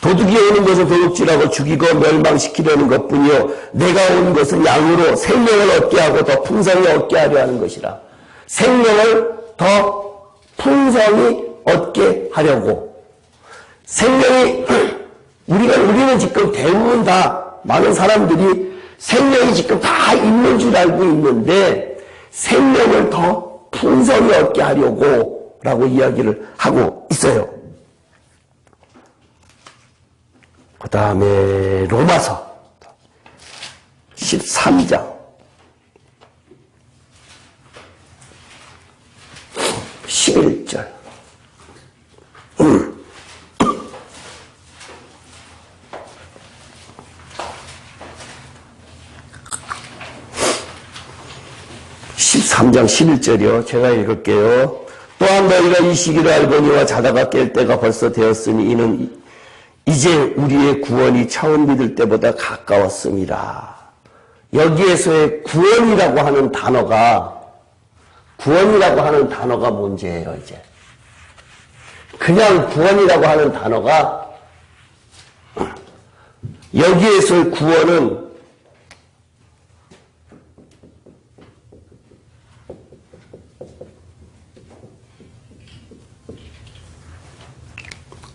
도둑이 오는 것은 도둑질하고 죽이고 멸망시키려는 것뿐이요 내가 온 것은 양으로 생명을 얻게 하고 더 풍성히 얻게 하려 하는 것이라. 생명을 더 풍성히 얻게 하려고. 생명이 우리는 지금 대부분 다 많은 사람들이 생명이 지금 다 있는 줄 알고 있는데 생명을 더 풍성히 얻게 하려고 라고 이야기를 하고 있어요. 그 다음에 로마서 13장 11절 13장 11절이요. 제가 읽을게요. 또한 너희가 이 시기를 알거니와 자다가 깰 때가 벌써 되었으니 이는 이제 우리의 구원이 처음 믿을 때보다 가까웠습니다. 여기에서의 구원이라고 하는 단어가 문제예요, 이제. 그냥 구원이라고 하는 단어가 여기에서의 구원은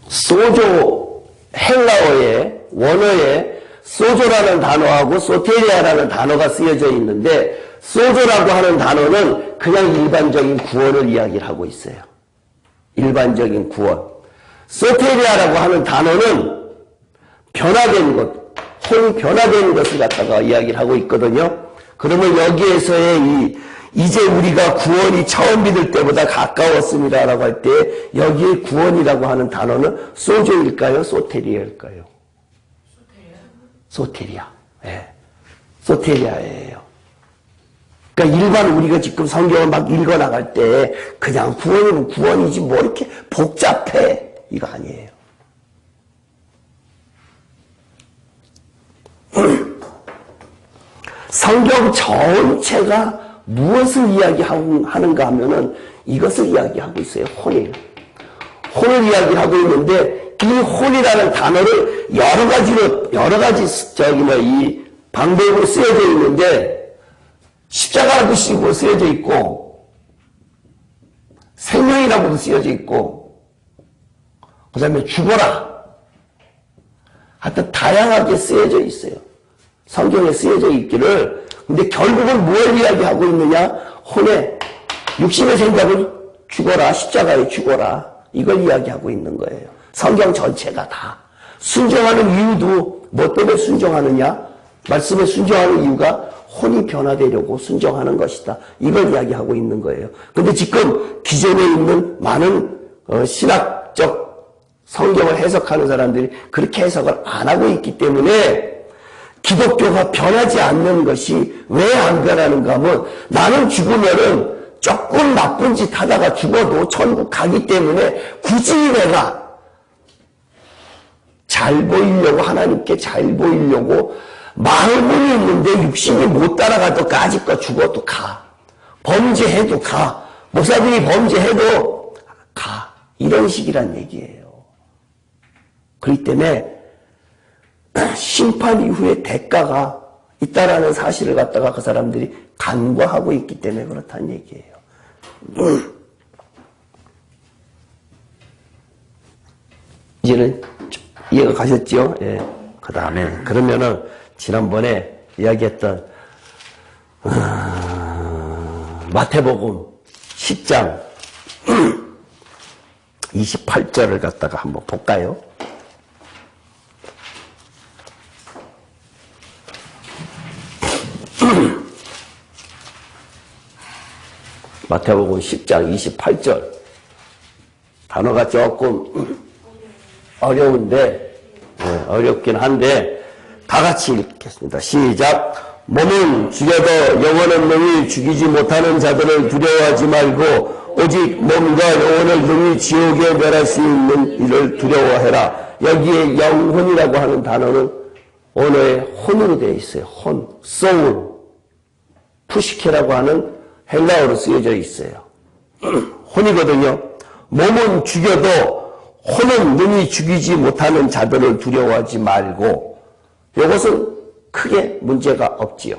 소조 헬라어의 원어에 소조라는 단어하고 소테리아라는 단어가 쓰여져 있는데 소조라고 하는 단어는 그냥 일반적인 구원을 이야기를 하고 있어요. 일반적인 구원. 소테리아라고 하는 단어는 변화된 것, 혼이 변화된 것을 갖다가 이야기를 하고 있거든요. 그러면 여기에서의 이제 우리가 구원이 처음 믿을 때보다 가까웠습니다라고 할 때 여기에 구원이라고 하는 단어는 소조일까요? 소테리아일까요? 소테리아. 예. 소테리아예요. 그러니까 일반 우리가 지금 성경을 막 읽어 나갈 때 그냥 구원이면 구원이지 뭐 이렇게 복잡해. 이거 아니에요. 성경 전체가 무엇을 이야기하는가 하면은 이것을 이야기하고 있어요. 혼이에요. 혼을 이야기하고 있는데 이 혼이라는 단어를 여러 가지 이 방법으로 쓰여져 있는데 십자가라고 쓰여져 있고 생명이라고도 쓰여져 있고 그 다음에 죽어라. 하여튼 다양하게 쓰여져 있어요. 성경에 쓰여져 있기를. 근데 결국은 뭘 이야기하고 있느냐? 혼의 육신의 생각을 죽어라. 십자가에 죽어라. 이걸 이야기하고 있는 거예요. 성경 전체가 다. 순종하는 이유도 뭐 때문에 순종하느냐? 말씀에 순종하는 이유가 혼이 변화되려고 순종하는 것이다. 이걸 이야기하고 있는 거예요. 근데 지금 기존에 있는 많은 신학적 성경을 해석하는 사람들이 그렇게 해석을 안 하고 있기 때문에 기독교가 변하지 않는 것이 왜 안 변하는가 하면 나는 죽으면은 조금 나쁜 짓 하다가 죽어도 천국 가기 때문에 굳이 내가 잘 보이려고 하나님께 잘 보이려고 마음은 있는데 육신이 못 따라가도 까짓거 죽어도 가. 범죄해도 가. 목사들이 범죄해도 가. 이런 식이란 얘기예요. 그렇기 때문에 심판 이후에 대가가 있다라는 사실을 갖다가 그 사람들이 간과하고 있기 때문에 그렇다는 얘기예요. 이제는 이해가 가셨죠? 예. 그 다음에 그러면은 지난번에 이야기했던 마태복음 10장 28절을 갖다가 한번 볼까요? 마태복음 10장 28절 단어가 조금 어려운데 어렵긴 한데 다 같이 읽겠습니다. 시작. 몸은 죽여도 영혼은 능히 죽이지 못하는 자들을 두려워하지 말고 오직 몸과 영혼을 능히 지옥에 멸할 수 있는 이를 두려워해라. 여기에 영혼이라고 하는 단어는 언어에 혼으로 되어 있어요. 혼, soul, 푸시케라고 하는 헬라어로 쓰여져 있어요. 혼이거든요. 몸은 죽여도 혼은 능히 죽이지 못하는 자들을 두려워하지 말고, 이것은 크게 문제가 없지요.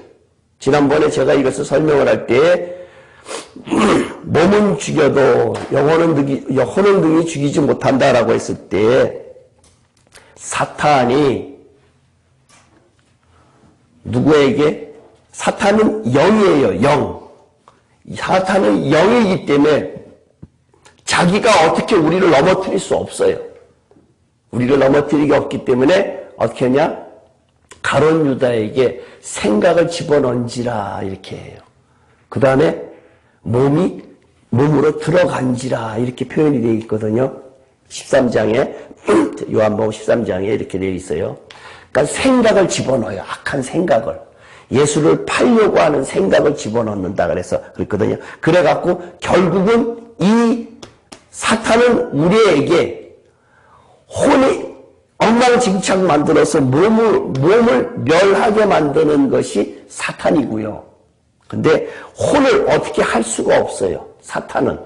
지난번에 제가 이것을 설명을 할 때 몸은 죽여도 혼은 능히 죽이지 못한다라고 했을 때 사탄이 누구에게? 사탄은 영이에요. 영. 사탄은 영이기 때문에 자기가 어떻게 우리를 넘어뜨릴 수 없어요. 우리를 넘어뜨리기 없기 때문에 어떻게 하냐? 가룟 유다에게 생각을 집어넣은지라 이렇게 해요. 그 다음에 몸으로 들어간지라 이렇게 표현이 되어 있거든요. 13장에 요한복음 13장에 이렇게 되어 있어요. 그러니까 생각을 집어넣어요. 악한 생각을. 예수를 팔려고 하는 생각을 집어넣는다 그래서 그랬거든요. 그래갖고 결국은 이 사탄은 우리에게 혼이 엉망진창 만들어서 몸을 멸하게 만드는 것이 사탄이고요. 근데 혼을 어떻게 할 수가 없어요. 사탄은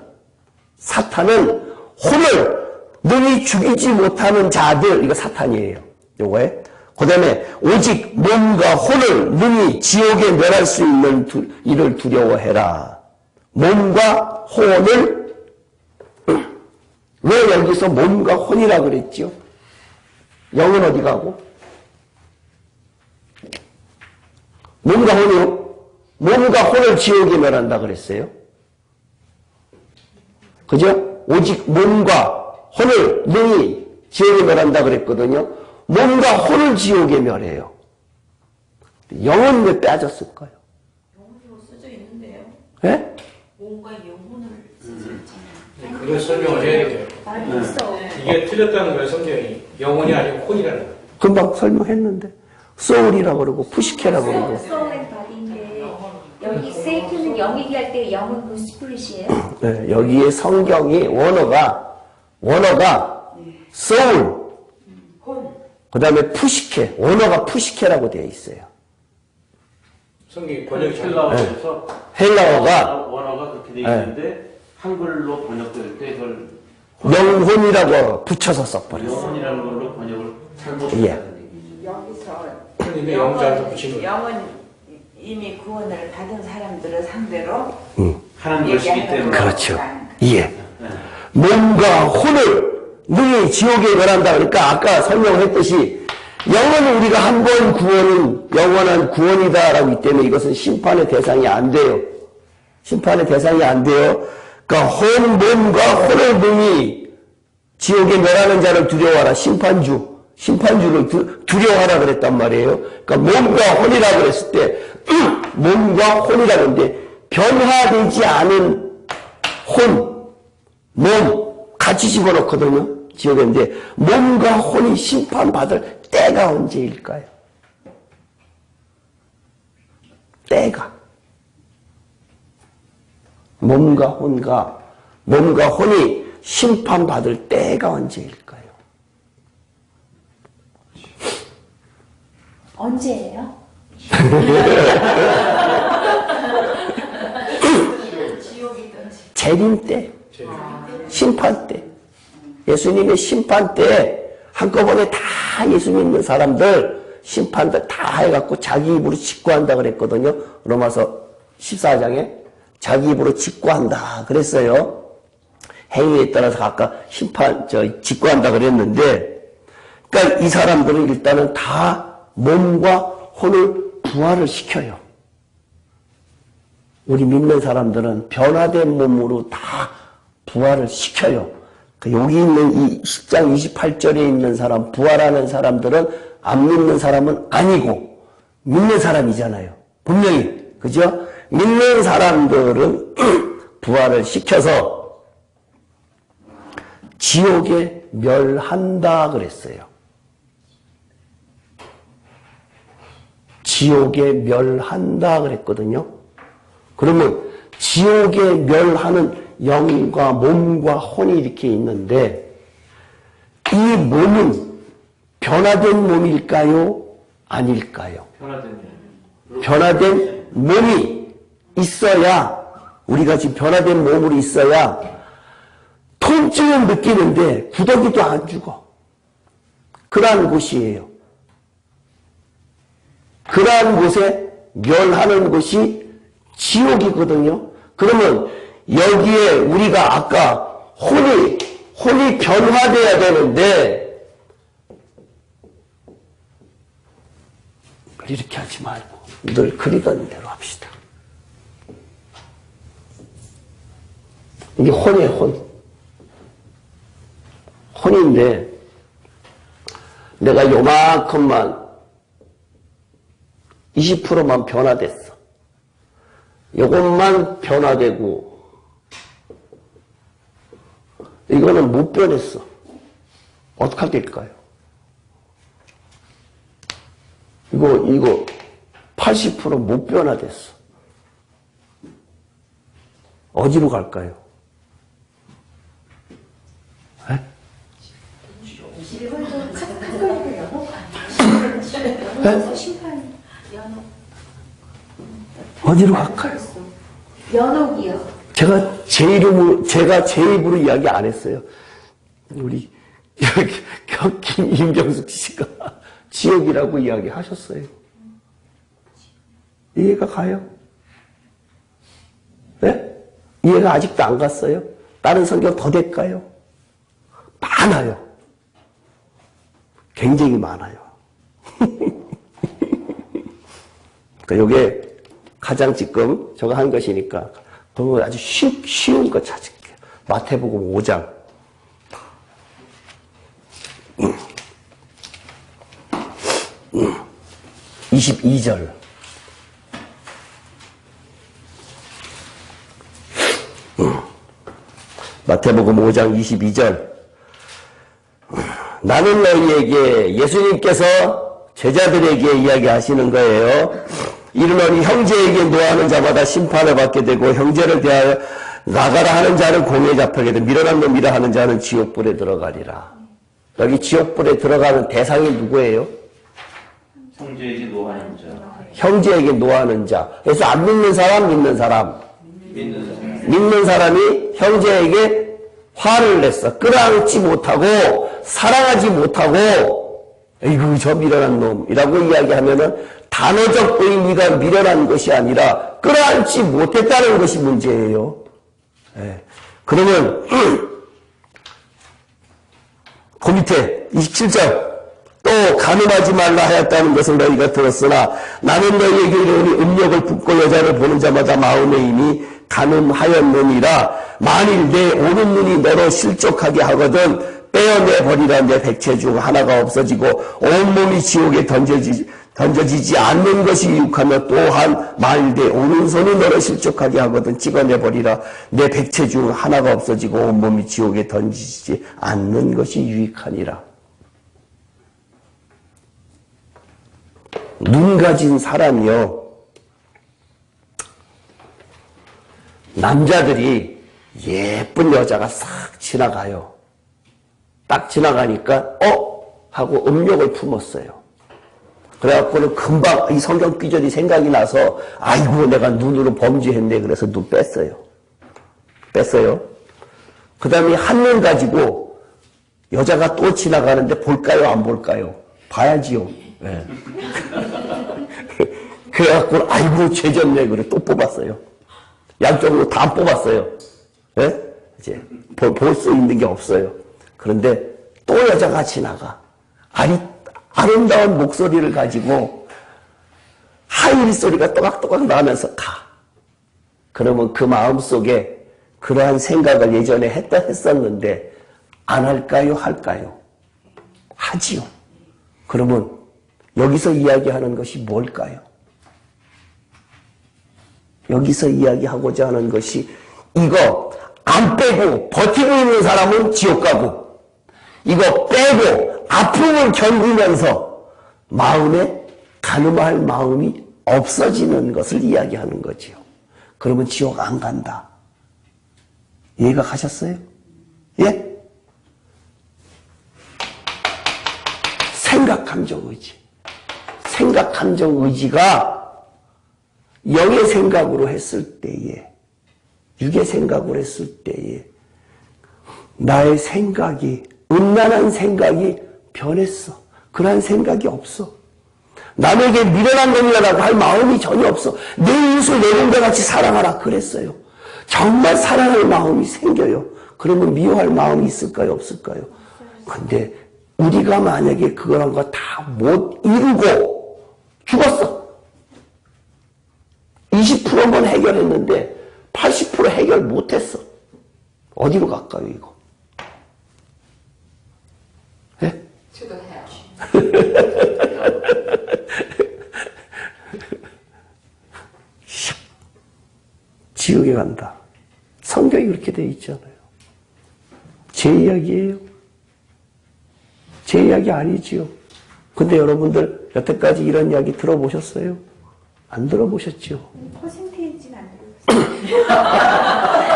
혼을 능히 죽이지 못하는 자들, 이거 사탄이에요. 요거에. 그 다음에 오직 몸과 혼을 능히 지옥에 멸할 수 있는 이를 두려워해라. 몸과 혼을 왜 여기서 몸과 혼이라 그랬죠? 영은 어디 가고? 몸과 혼이요? 몸과 혼을 지옥에 멸한다 그랬어요. 그죠? 오직 몸과 혼을 능히 지옥에 멸한다 그랬거든요. 몸과 혼을 지옥에 멸해요. 영은 왜 빼앗았을까요? 영혼으로 써져 있는데요. 예? 몸과 영혼을 써져 있잖아요. 그걸 설명을 해야 돼요. 말이 있어. 이게 틀렸다는 거예요, 성경이. 영혼이 아니고 혼이라는 거예요. 금방 설명했는데 소울이라고 그러고 푸시케라고 그러고. 소울 앤 바디인데 여기 세이트는 영 얘기할 때 영은 그 스피릿이에요? 네, 여기에 성경이 원어가 소울, 그 다음에 푸시케, 원어가 푸시케라고 되어 있어요. 성경이 번역이 잘 헬라어에서 헬라어가 원어가 그렇게 되어 있는데 한글로 번역될 때 그걸 영혼이라고 붙여서 써버렸어요. 영혼이라는 걸로 번역을 예. 잘못했다는 얘기죠. 여기서 근데 영자한테 붙인 거예요. 영은 이미 구원을 받은 사람들을 상대로 하는 것이기 때문에 그렇죠. 예. 몸과 혼을 능히 지옥에 멸한다. 그러니까 아까 설명했듯이 영은 우리가 한 번 구원은 영원한 구원이다라고 하기 때문에 이것은 심판의 대상이 안 돼요. 심판의 대상이 안 돼요. 그러니까 몸과 혼을 능히 지옥에 멸하는 자를 두려워하라. 심판주를 두려워하라 그랬단 말이에요. 그러니까 몸과 혼이라 그랬을 때 몸과 혼이라 그러는데 변화되지 않은 몸 같이 집어넣거든요. 지옥인데 몸과 혼이 심판받을 때가 언제일까요? 때가. 몸과 혼이 심판받을 때가 언제일까요? 언제예요? 재림 때, 심판 때. 예수님의 심판 때 한꺼번에 다 예수 믿는 사람들 심판들 다 해갖고 자기 입으로 직구한다 그랬거든요. 로마서 14장에 자기 입으로 직구한다 그랬어요. 행위에 따라서 아까 직구한다 그랬는데, 그러니까 이 사람들은 일단은 다 몸과 혼을 부활을 시켜요. 우리 믿는 사람들은 변화된 몸으로 다 부활을 시켜요. 여기 있는 이 10장 28절에 있는 사람, 부활하는 사람들은 안 믿는 사람은 아니고 믿는 사람이잖아요. 분명히. 그죠? 믿는 사람들은 부활을 시켜서 지옥에 멸한다 그랬어요. 지옥에 멸한다 그랬거든요. 그러면 지옥에 멸하는 영과 몸과 혼이 이렇게 있는데 이 몸은 변화된 몸일까요? 아닐까요? 변화된 몸이 있어야, 우리가 지금 변화된 몸으로 있어야 통증은 느끼는데 구더기도 안 죽어. 그러한 곳이에요. 그러한 곳에 멸하는 곳이 지옥이거든요. 그러면 여기에 우리가 아까 혼이 변화돼야 되는데 이렇게 하지 말고 늘 그리던 대로 합시다. 이게 혼이에요, 혼인데 내가 요만큼만 20%만 변화됐어. 요것만 변화되고 이거는 못 변했어. 어떡하게 될까요? 이거 80% 못 변화됐어. 어디로 갈까요? 에? 어디로 갈까요? 연옥이요. 제가 제 입으로 이야기 안 했어요. 우리 임병숙 씨가 지옥이라고 이야기 하셨어요. 이해가 가요? 네? 이해가 아직도 안 갔어요? 다른 성경 더 될까요? 많아요. 굉장히 많아요. 그러니까 요게 가장 지금 저거 한 것이니까 그러면 아주 쉬운 거 찾을게요. 마태복음 5장 22절 마태복음 5장 22절 나는 너희에게 예수님께서 제자들에게 이야기하시는 거예요. 이르노니 형제에게 노하는 자마다 심판을 받게 되고 형제를 대하여 나가라 하는 자는 공에 잡히게 되고 밀어난 놈이라 하는 자는 지옥불에 들어가리라. 여기 지옥불에 들어가는 대상이 누구예요? 형제에게 노하는 자. 형제에게 노하는 자. 그래서 안 믿는 사람, 믿는 사람. 믿는 사람이 형제에게 화를 냈어. 끌어안지 못하고 사랑하지 못하고 에이구 저 미련한 놈이라고 이야기하면은 단어적 의미가 미련한 것이 아니라 끌어안지 못했다는 것이 문제예요. 네. 그러면 그 밑에 27절 또 간음하지 말라 하였다는 것을 너희가 들었으나 나는 너희에게 이르노니 음욕을 붓고 여자를 보는 자마다 마음에 이미 간음하였느니라. 만일 내 오는 눈이 너로 실족하게 하거든 빼어내버리라. 내 백체 중 하나가 없어지고 온몸이 지옥에 던져지지 않는 것이 유익하며 또한 만일 내 오른손이 너를 실족하게 하거든 찍어내버리라. 내 백체 중 하나가 없어지고 온몸이 지옥에 던지지 않는 것이 유익하니라. 눈 가진 사람이요. 남자들이 예쁜 여자가 싹 지나가요. 딱 지나가니까 하고 음욕을 품었어요. 그래갖고는 금방 이 성경 구절이 생각이 나서 아이고 내가 눈으로 범죄했네. 그래서 눈 뺐어요. 그 다음에 한눈 가지고 여자가 또 지나가는데 볼까요 안 볼까요? 봐야지요. 네. 그래갖고 아이고 죄졌네. 그래 또 뽑았어요. 양쪽으로 다 뽑았어요. 네? 이제 볼 수 있는 게 없어요. 그런데 또 여자가 지나가. 아름다운 목소리를 가지고 하이리 소리가 또각또각 나면서 가. 그러면 그 마음속에 그러한 생각을 예전에 했었는데 안 할까요? 할까요? 하지요. 그러면 여기서 이야기하는 것이 뭘까요? 여기서 이야기하고자 하는 것이 이거 안 빼고 버티고 있는 사람은 지옥 가고 이거 빼고 아픔을 견디면서 마음에 간음할 마음이 없어지는 것을 이야기하는 거지요. 그러면 지옥 안 간다. 이해가 가셨어요? 예? 생각, 감정, 의지. 생각, 감정, 의지가 영의 생각으로 했을 때에, 육의 생각으로 했을 때에 나의 생각이, 음란한 생각이 변했어. 그러한 생각이 없어. 남에게 미련한 놈이라고 할 마음이 전혀 없어. 내 이웃을 내 몸과 같이 사랑하라 그랬어요. 정말 사랑할 마음이 생겨요. 그러면 미워할 마음이 있을까요? 없을까요? 근데 우리가 만약에 그런 거 다 못 이루고 죽었어. 20%만 해결했는데 80% 해결 못했어. 어디로 갈까요, 이거? 예? 주도해야지. 지옥에 간다. 성경이 그렇게 되어 있잖아요. 제 이야기예요. 제 이야기 아니지요. 근데 여러분들 여태까지 이런 이야기 들어보셨어요? 안 들어보셨죠? 퍼센테이지는 안 들어봤어요.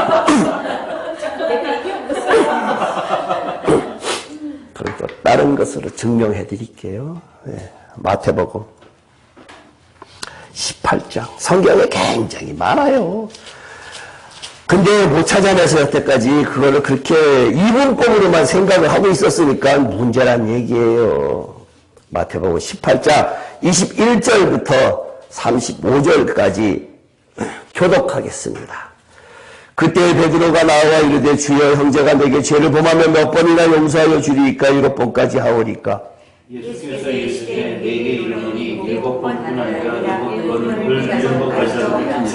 그래도 다른 것으로 증명해 드릴게요. 네, 마태복음 18장. 성경에 굉장히 많아요. 근데 못 찾아내서 여태까지 그거를 그렇게 이분법으로만 생각을 하고 있었으니까 문제란 얘기예요. 마태복음 18장 21절부터 35절까지 교독하겠습니다. 그때 베드로가 나와 이르되 주여 형제가 내게 죄를 범하면 몇 번이나 용서하여 주리이까 7번까지 하오리까. 예수께서 이르시되 내게 이르노니 7번뿐 아니라 7번을 7번까지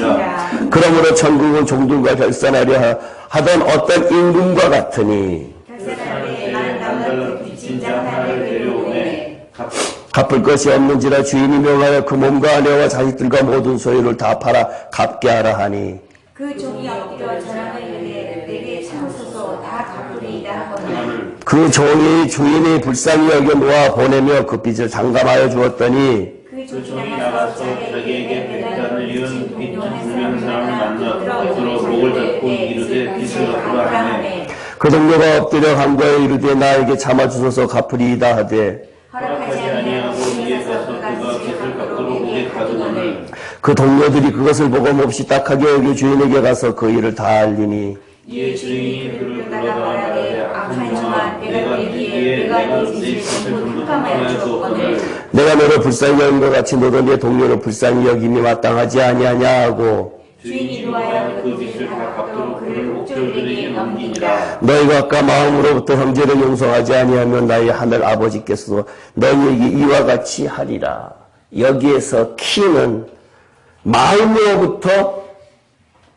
하리라. 그러므로 천국은 종들과 결산하려 하던 어떤 임금과 같으니 갚을 것이 없는지라 주인이 명하여 그 몸과 아내와 자식들과 모든 소유를 다 팔아 갚게 하라 하니 그 종이 엎드려 전함을 이르되 내게 참소서 다 갚으리이다 하거늘 그 종이 주인이 불쌍히 여겨 놓아 보내며 그 빚을 장담하여 주었더니 그 그 종이 종이 나가서 자기에게 백단을 이은 빚 중한 사람을 만나 겉으로 목을 잡고 이르되 빚을 갚으라 하네. 그 동료가 엎드려 간거에 이르되 나에게 참아주소서 갚으리이다 하되 허락하지 아니하고 이에 가서 그가 빚을 갚도록 오게 가두거늘 그 동료들이 그것을 보고 몹시 딱하게 여겨 주인에게 가서 그 일을 다 알리니 이에 주인이 그를 불러다 말하되 악한 종아 내가 내기에 내가 네 빚을 전부 갚아야 주었거늘 내가 너를 불쌍히 여긴 것 같이 너도 네 동료를 불쌍히 여김이 마땅하지 아니하냐 하고 주인이 노하여 그 빚을 다 갚도록 그를 목졸들에게 넘기니라. 너희가 아까 마음으로부터 형제를 용서하지 아니하면 나의 하늘 아버지께서 너희에게 이와 같이 하리라. 여기에서 키는 마음으로부터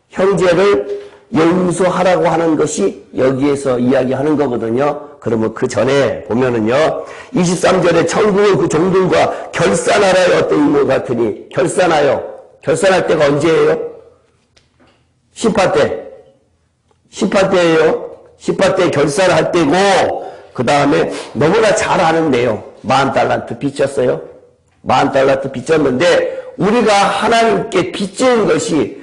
형제를 용서하라고 하는 것이 여기에서 이야기하는 거거든요. 그러면 그 전에 보면은요, 23절에 천국은 그 종들과 결산하라의 어떤 인물 같으니, 결산할 때가 언제예요? 심판 때예요. 심판 때 결산할 때고, 그 다음에 너무나 잘 아는 내용, 10,000달란트 빚졌어요. 10,000달란트 빚졌는데 우리가 하나님께 빚진 것이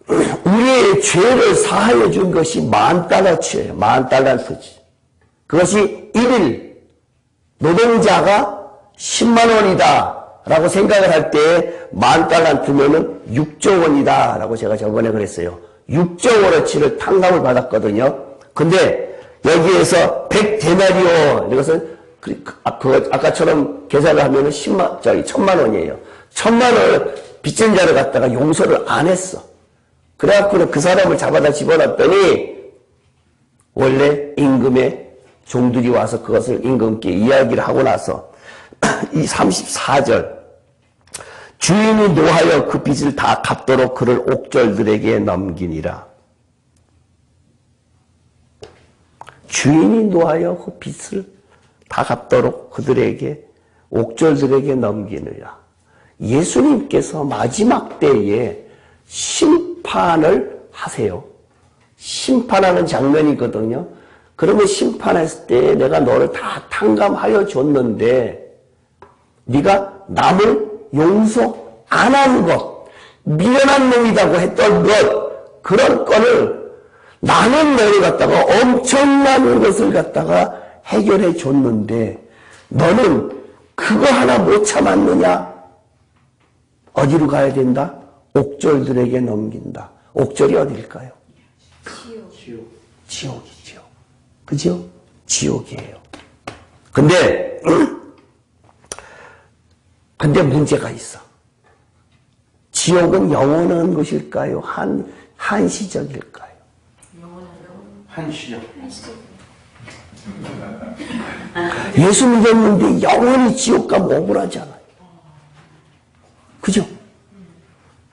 우리의 죄를 사하여 준 것이 10,000달러치예요. 10,000달란트지. 그것이 1일 노동자가 10만 원이다 라고 생각을 할 때 10,000달란트면은 6조 원이다 라고 제가 저번에 그랬어요. 6조 원어치를 탕감을 받았거든요. 근데 여기에서 100데나리온 이것은 아까처럼 계산을 하면은 1,000만 원이에요. 1,000만 원을 빚진 자를 갖다가 용서를 안 했어. 그래갖고 그 사람을 잡아다 집어넣었더니 원래 임금의 종들이 와서 그것을 임금께 이야기를 하고 나서 이 34절 주인이 노하여 그 빚을 다 갚도록 그를 옥졸들에게 넘기니라. 주인이 노하여 그 빚을 다 갚도록 그들에게 옥졸들에게 넘기느라. 예수님께서 마지막 때에 심판을 하세요. 심판하는 장면이거든요. 그러면 심판했을 때 내가 너를 다 탕감하여 줬는데 네가 남을 용서 안 한 것, 미련한 놈이라고 했던 것, 그런 건을 나는 너를 갖다가 엄청난 것을 갖다가 해결해 줬는데 너는 그거 하나 못 참았느냐? 어디로 가야 된다? 옥졸들에게 넘긴다. 옥졸이 어딜까요? 지옥이죠. 그죠? 지옥이에요. 근데 문제가 있어. 지옥은 영원한 것일까요? 한시적일까요? 한시적. 예수 믿었는데 영원히 지옥 가면 억울하잖아요. 그죠?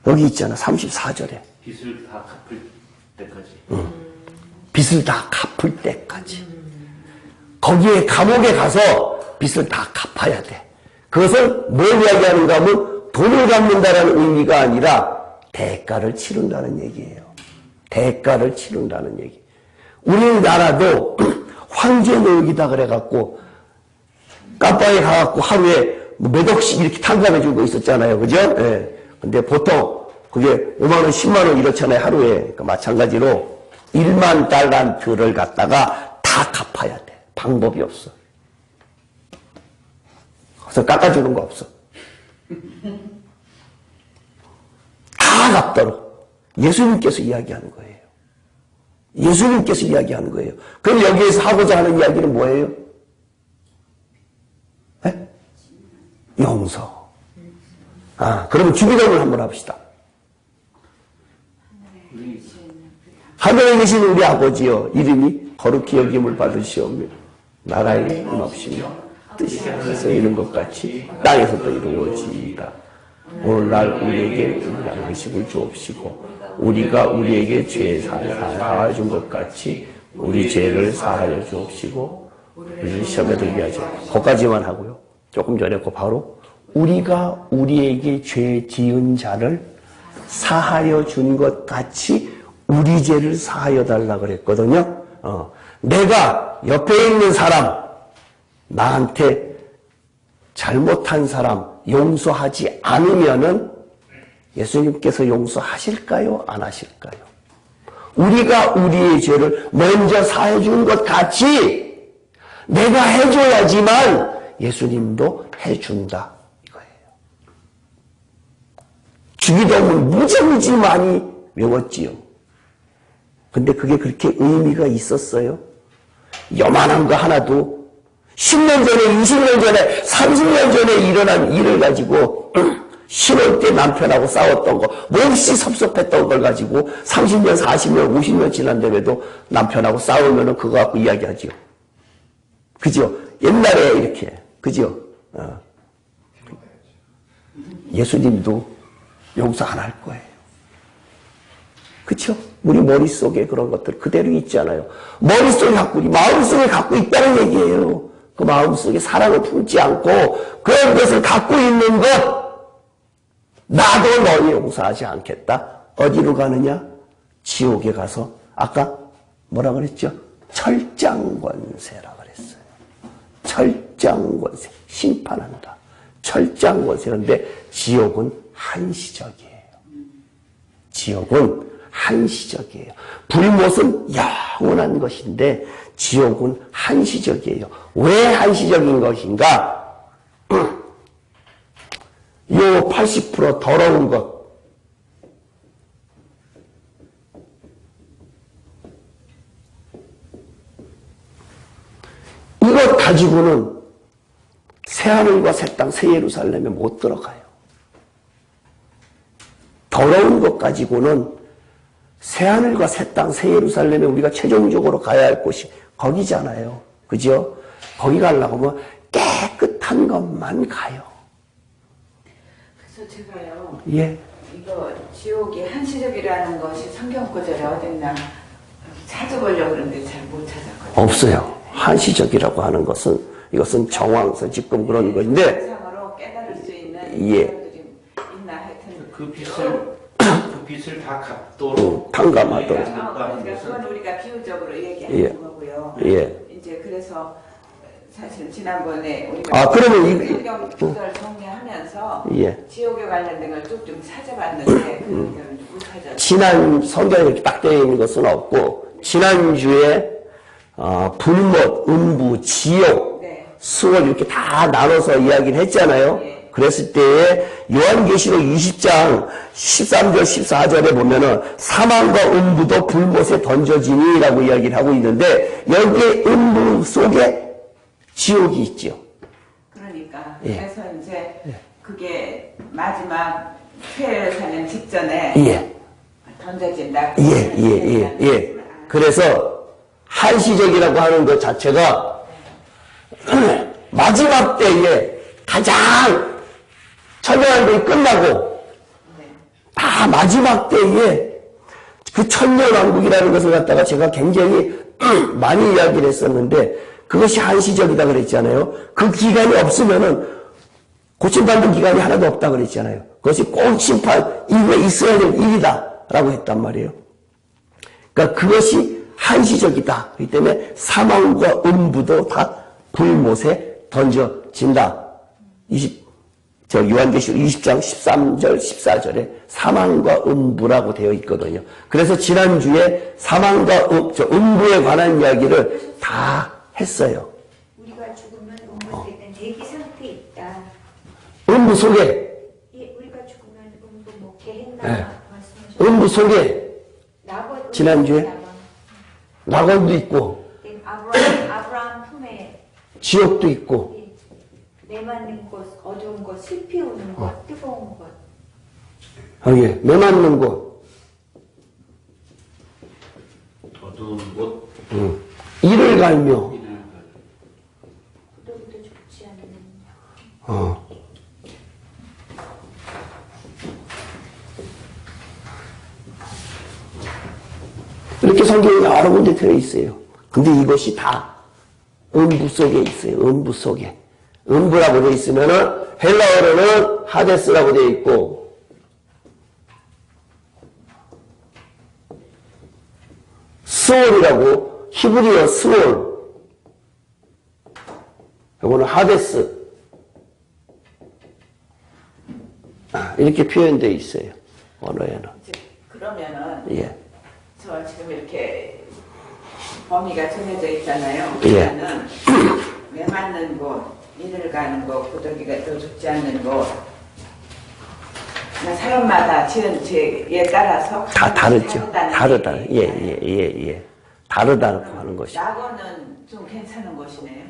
여기 있잖아. 34절에. 빚을 다 갚을 때까지. 빚을 다 갚을 때까지. 거기에 감옥에 가서 빚을 다 갚아야 돼. 그것을 뭘 이야기하는가 하면 돈을 갚는다는 의미가 아니라 대가를 치른다는 얘기예요. 대가를 치른다는 얘기. 우리나라도 황제 노역이다 그래갖고 깜빵에 가갖고 하루에 몇 억씩 이렇게 탕감해 주고 있었잖아요. 그죠? 예. 근데 보통 그게 5만원, 10만원 이렇잖아요. 하루에. 그러니까 마찬가지로 1만 달란트를 갖다가 다 갚아야 돼. 방법이 없어. 그래서 깎아주는 거 없어. 다 갚도록 예수님께서 이야기하는 거예요. 예수님께서 이야기하는 거예요. 그럼 여기에서 하고자 하는 이야기는 뭐예요? 네? 용서. 그러면 주기도문을 한번 합시다. 하늘에 계신 우리 아버지여, 이름이 거룩히 여김을 받으시오며 나라에 임합시며 뜻이 하늘에서 이룬 것 같이 땅에서도 이루어지이다. 오늘날 우리에게 양식을 주옵시고 우리가 우리에게 죄 사하여 준 것 같이 우리 죄를 사하여 주옵시고 우리를 시험에 들게 하지 말고. 거기까지만 하고요. 조금 전에 바로 우리가 우리에게 죄 지은 자를 사하여 준 것 같이 우리 죄를 사하여 달라 그랬거든요. 내가 옆에 있는 사람, 나한테 잘못한 사람 용서하지 않으면은 예수님께서 용서하실까요? 안 하실까요? 우리가 우리의 죄를 먼저 사해 준 것 같이 내가 해줘야지만 예수님도 해준다. 이거예요. 주기도문 무지무지 많이 외웠지요. 근데 그게 그렇게 의미가 있었어요? 요만한 거 하나도 10년 전에, 20년 전에, 30년 전에 일어난 일을 가지고 신혼 때 남편하고 싸웠던 거, 몹시 섭섭했던 걸 가지고 30년, 40년, 50년 지난다음에도 남편하고 싸우면은 그거 갖고 이야기하지요. 그죠? 옛날에 이렇게. 그죠? 예수님도 용서 안 할 거예요. 그쵸? 우리 머릿속에 그런 것들 그대로 있잖아요. 머릿속에 갖고, 우리 마음속에 갖고 있다는 얘기예요. 그 마음속에 사랑을 품지 않고 그런 것을 갖고 있는 것, 나도 너희 용서하지 않겠다. 어디로 가느냐? 지옥에 가서 아까 뭐라 그랬죠? 철장권세라 그랬어요. 철장권세. 심판한다. 철장권세. 그런데 지옥은 한시적이에요. 지옥은 한시적이에요. 불못은 영원한 것인데 지옥은 한시적이에요. 왜 한시적인 것인가? 요 80% 더러운 것. 이것 가지고는 새하늘과 새 땅, 새 예루살렘에 못 들어가요. 더러운 것 가지고는 새하늘과 새 땅, 새 예루살렘에 우리가 최종적으로 가야 할 곳이 거기잖아요. 그죠? 거기 가려고 하면 깨끗한 것만 가요. 그래서 제가요. 예. 이거 지옥이 한시적이라는 것이 성경 구절에 어딨나 찾아보려고 그러는데 잘 못 찾았거든요. 없어요. 한시적이라고 하는 것은 이것은 정황서 지금 그런 것인데 상으로 깨달을 수 있는 예. 사람들이 있나 하여튼 그 빚을 다 갚도록 탕감하도록. 그러니까 그건 우리가 비유적으로 얘기하는 예. 거고요. 예. 이제 그래서 사실 지난번에 우리가 그러면 이 성경 구절 정리하면서 예. 지옥에 관련된 걸 쭉 좀 찾아봤는데 그걸 못 찾았어요. 지난 성경에 이렇게 딱 되어 있는 것은 없고 지난주에 불못, 음부, 지옥, 네. 수월 이렇게 다 나눠서 이야기를 했잖아요. 예. 그랬을 때에 요한계시록 20장 13절 14절에 보면은 사망과 음부도 불못에 던져지니라고 이야기를 하고 있는데 여기에 음부 속에 지옥이 있죠. 그러니까 예. 그래서 이제 그게 마지막 최사년 직전에 예. 던져진다. 예. 그래서 한시적이라고 하는 것 자체가 마지막 때에 가장 천년왕국이 끝나고 다 마지막 때에 그 천년왕국이라는 것을 갖다가 제가 굉장히 많이 이야기를 했었는데 그것이 한시적이다 그랬잖아요. 그 기간이 없으면은 고침받는 기간이 하나도 없다 그랬잖아요. 그것이 꼭 심판 이후에 있어야 될 일이다 라고 했단 말이에요. 그러니까 그것이 한시적이다. 그렇기 때문에 사망과 음부도 다 불못에 던져진다. 요한계시록 20장 13절 14절에 사망과 음부라고 되어 있거든요. 그래서 지난주에 사망과 음부에 관한 이야기를 다 했어요. 우리가 죽으면 음부 속에 대기 상태에 있다. 음부 속에 예, 우리가 죽으면 음부 뭐 개행나 네. 말씀하셨죠. 음부 속에 낙원, 지난주에 낙원도 있고 아브라함 품에 지옥도 있고 메맞는 것, 어두운 것, 슬피 우는 것, 뜨거운 것. 예, 메맞는 곳, 어두운 곳, 이를 갈며 구더기도 죽지 않는 이렇게 성경이 여러 군데 들어있어요. 근데 이것이 다 음부 속에 있어요. 음부 속에. 음부라고 되어 있으면은 헬라어로는 하데스라고 되어 있고 스올이라고 히브리어 스올 이거는 하데스 이렇게 표현되어 있어요. 언어에는. 그러면은 예. 저 지금 이렇게 범위가 정해져 있잖아요. 예. 그러면은 메맞는 곳, 이를 가는 곳, 구더기가 또 죽지 않는 곳. 사람마다 지은 죄에 따라서 다 다르죠. 다르다. 얘기예요. 예. 다르다고 하는 것이. 낙원은 좀 괜찮은 곳이네요.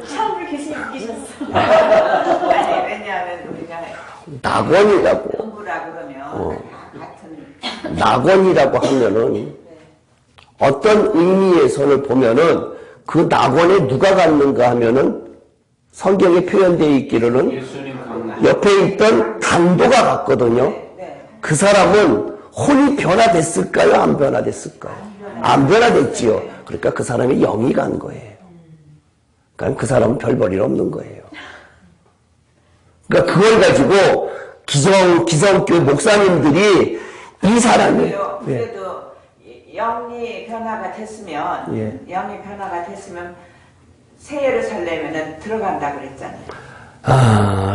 처음으로 교수님 느끼셨어. 아니 왜냐하면 우리가 낙원이라고. 음부라 그러면 같은 낙원이라고 하면은 어떤 의미에서는 보면은 그 낙원에 누가 갔는가 하면은 성경에 표현되어 있기로는 예수님 강남. 옆에 있던 강도가 갔거든요. 그 사람은 혼이 변화됐을까요? 안 변화됐을까요? 안 변화됐지요. 그러니까 그 사람이 영이 간 거예요. 그러니까 그 사람은 별 볼일 없는 거예요. 그러니까 그걸 가지고 기성교 목사님들이 이 사람이 그래도 영이 변화가 됐으면 영이 변화가 됐으면 새 예루살렘에는 들어간다 그랬잖아요.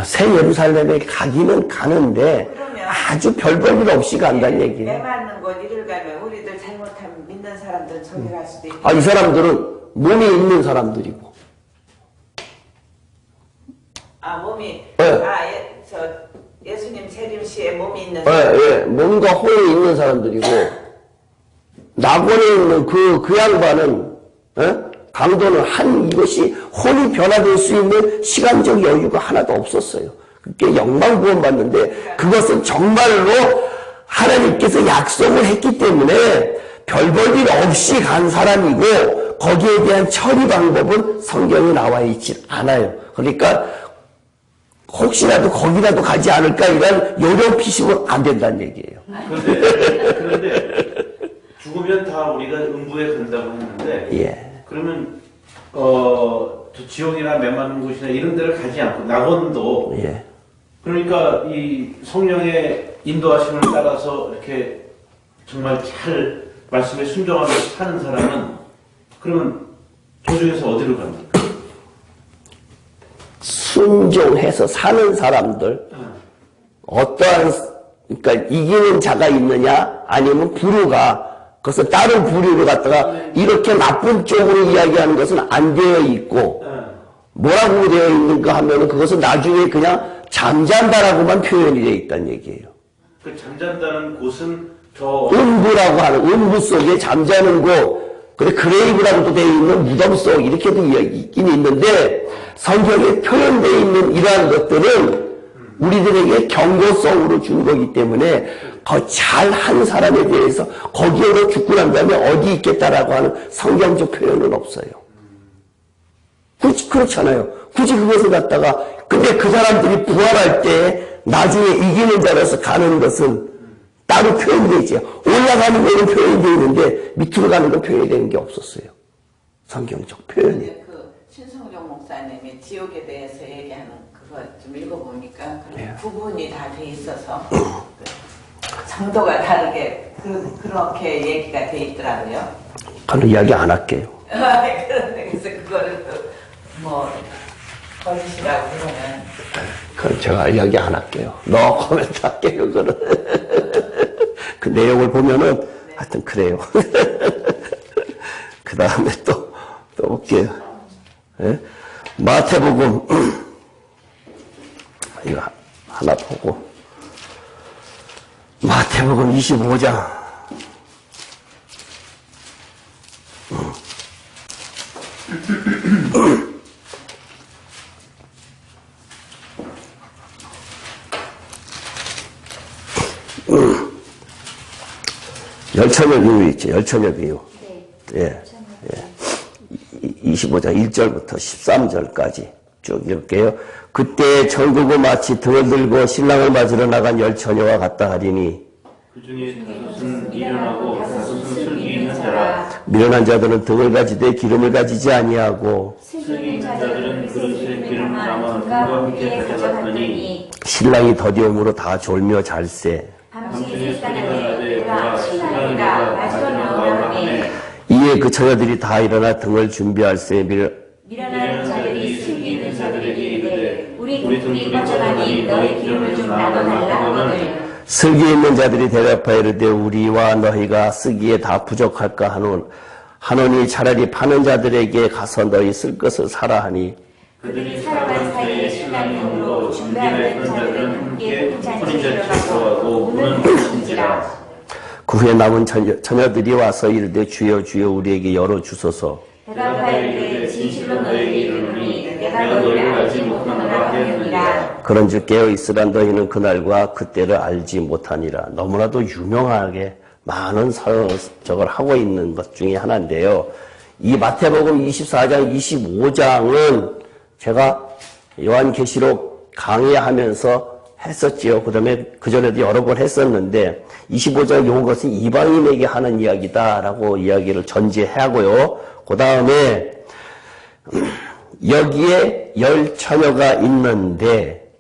새 예루살렘에 가기는 가는데 그러면 아주 별 볼 일 없이 간다는 얘기예요. 메맞는 곳 이를 가면 우리들 잘못하면 믿는 사람들은 저기 갈 수도 있고. 이 사람들은 몸이 있는 사람들이고. 몸이 네. 예수님 재림시에 몸이 있는 사람. 몸과 혼이 있는 사람들이고 낙원에 있는 그 양반은 강도는 이것이 혼이 변화될 수 있는 시간적 여유가 하나도 없었어요. 그게 영광 구원 받는데 그것은 정말로 하나님께서 약속을 했기 때문에 별 볼 일 없이 간 사람이고 거기에 대한 처리 방법은 성경에 나와 있지 않아요. 그러니까 혹시라도 거기라도 가지 않을까 이런 요령 피시면 안 된다는 얘기예요. 그런데 죽으면 다 우리가 음부에 간다고 했는데 그러면 저 지옥이나 메맞는 곳이나 이런 데를 가지 않고 낙원도 그러니까 이 성령의 인도하심을 따라서 이렇게 정말 잘 말씀에 순종하면서 사는 사람은 그러면 조중에서 어디로 갑니까? 순종해서 사는 사람들 어떠한 그러니까 이기는 자가 있느냐 아니면 불우가 그것은 다른 부류로 갖다가 이렇게 나쁜 쪽으로 이야기하는 것은 안 되어 있고, 뭐라고 되어 있는가 하면은 그것은 나중에 그냥 잠잔다라고만 표현이 되어 있다는 얘기예요. 그 잠잔다는 곳은 저 음부라고 하는, 음부 속에 잠자는 곳, 근데 그레이브라고도 되어 있는 무덤 속, 이렇게도 있긴 있는데, 성경에 표현되어 있는 이러한 것들은 우리들에게 경고성으로 준 거기 때문에, 잘한 사람에 대해서 거기에서 죽고 난 다음에 어디 있겠다라고 하는 성경적 표현은 없어요. 그렇잖아요. 굳이 그것을 갖다가, 근데 그 사람들이 부활할 때 나중에 이기는 자로서 가는 것은 따로 표현되지. 올라가는 거는 표현되어 있는데 밑으로 가는 건 표현이 되는 게 없었어요. 성경적 표현이. 근데 그 신성종 목사님이 지옥에 대해서 얘기하는 그거 좀 읽어보니까 예. 구분이 다 돼 있어서 정도가 다르게 그렇게 얘기가 돼 있더라고요. 그런 이야기 안 할게요. 그런데 그래서 그거를 뭐 거짓이라고 그러면 그건 제가 이야기 안 할게요. 너 코멘트 할게요, 그거는. 그 내용을 보면은, 하여튼 그래요. 그 다음에 또 볼게요. 예? 마태복음, 이거 하나 보고. 마태복음 25장. 열처녀 비유 있죠. 열처녀 비유. 예. 25장 1절부터 13절까지 쭉 읽을게요. 그때 전국은 마치 등을 들고 신랑을 맞으러 나간 열처녀와 같다 하리니 그 중에 다섯은 미련하고 다섯은 슬기 있는 자라. 미련한 자들은 등을 가지되 기름을 가지지 아니하고 슬기 있는 자들은 그릇에 기름을 담아 등과 함께 가져갔더니 신랑이 더디움으로 다 졸며 잘세. 밤중에 소리가 나되 보라 신랑이가 맞으러 나오라 하매 이에 그 처녀들이 다 일어나 등을 준비할세. 미련한 자들이 슬기 있는 자들에게 이르되 우리 등불이 꺼져가니 너의 기름을 좀 나눠달라 하거늘 슬기 있는 자들이 대답하여 이르되 우리와 너희가 쓰기에 다 부족할까 하노니 차라리 파는 자들에게 가서 너희 쓸 것을 사라 하니 그들이 살아간 사이에 신랑이 오므로 준비하는 자들은 함께 큰 잔치에 들어가고 문은 닫힌지라. 그 후에 남은 처녀들이 와서 이르되 주여 주여 우리에게 열어주소서. 대답하여 진실로 너희에게 이르노니 내가 너희를 알지 못하노라 하느니라. 그런즉 깨어있으라 너희는 그날과 그때를 알지 못하니라. 너무나도 유명하게 많은 저걸 하고 있는 것 중에 하나인데요. 이 마태복음 24장 25장은 제가 요한계시록 강의하면서 했었지요. 그 다음에 그전에도 여러 번 했었는데 25장 이것은 이방인에게 하는 이야기다라고 이야기를 전제하고요. 그 다음에 여기에 10처녀가 있는데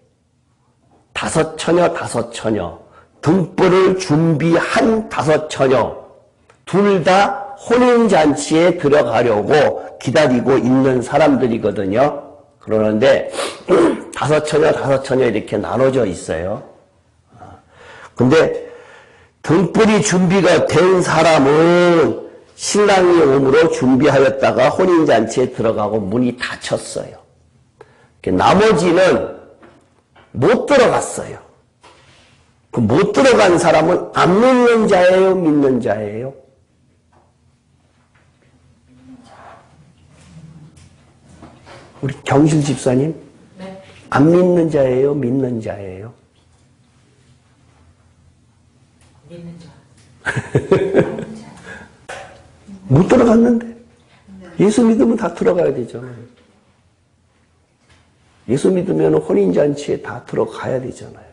5처녀 등불을 준비한 5처녀 둘 다 혼인잔치에 들어가려고 기다리고 있는 사람들이거든요. 그러는데 5처녀 이렇게 나눠져 있어요. 근데 등불이 준비가 된 사람은 신랑이 오므로 준비하였다가 혼인잔치에 들어가고 문이 닫혔어요. 나머지는 못 들어갔어요. 그 못 들어간 사람은 안 믿는 자예요? 믿는 자예요? 우리 경실 집사님? 네. 안 믿는 자예요? 믿는 자예요? 믿는 자. 못 들어갔는데. 예수 믿으면 다 들어가야 되잖아요. 예수 믿으면 혼인잔치에 다 들어가야 되잖아요.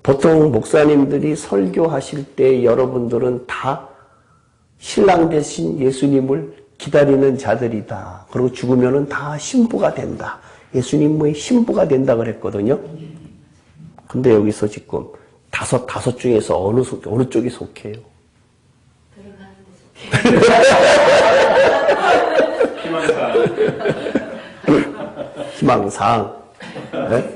보통 목사님들이 설교하실 때 여러분들은 다 신랑 대신 예수님을 기다리는 자들이다. 그리고 죽으면 다 신부가 된다. 예수님의 신부가 된다 그랬거든요. 근데 여기서 지금 다섯 중에서 어느 쪽이 속해요? 희망상. 네?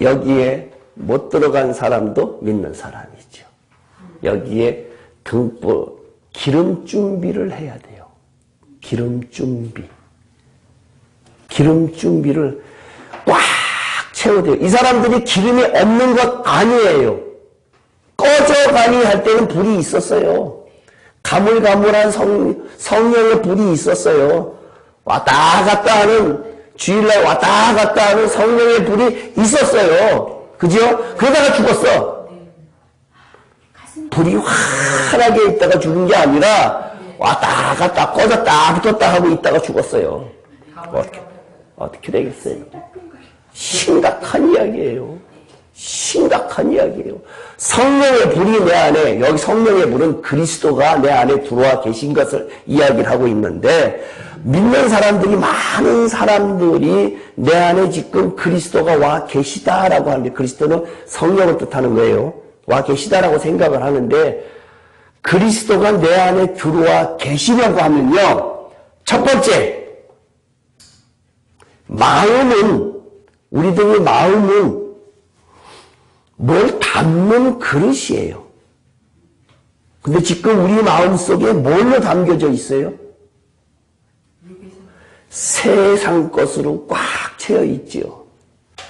여기에 못 들어간 사람도 믿는 사람이죠. 여기에 등불, 기름 준비를 해야 돼요. 기름 준비. 기름 준비를 꽉 채워야 돼요. 이 사람들이 기름이 없는 것 아니에요. 꺼져가니 할 때는 불이 있었어요. 가물가물한 성령의 불이 있었어요. 왔다 갔다 하는, 주일날 왔다 갔다 하는 성령의 불이 있었어요. 그죠? 그러다가 죽었어. 불이 환하게 있다가 죽은 게 아니라 왔다 갔다 꺼졌다 붙었다 하고 있다가 죽었어요. 어떻게 되겠어요? 심각한 이야기예요. 심각한 이야기예요. 성령의 불이 내 안에, 여기 성령의 불은 그리스도가 내 안에 들어와 계신 것을 이야기를 하고 있는데, 믿는 사람들이, 많은 사람들이 내 안에 지금 그리스도가 와 계시다라고 하는데, 그리스도는 성령을 뜻하는 거예요. 와 계시다라고 생각을 하는데, 그리스도가 내 안에 들어와 계시려고 하면요, 첫 번째, 마음은, 우리들의 마음은 뭘 담는 그릇이에요. 근데 지금 우리 마음속에 뭘로 담겨져 있어요? 세상 것으로 꽉 채워 있죠.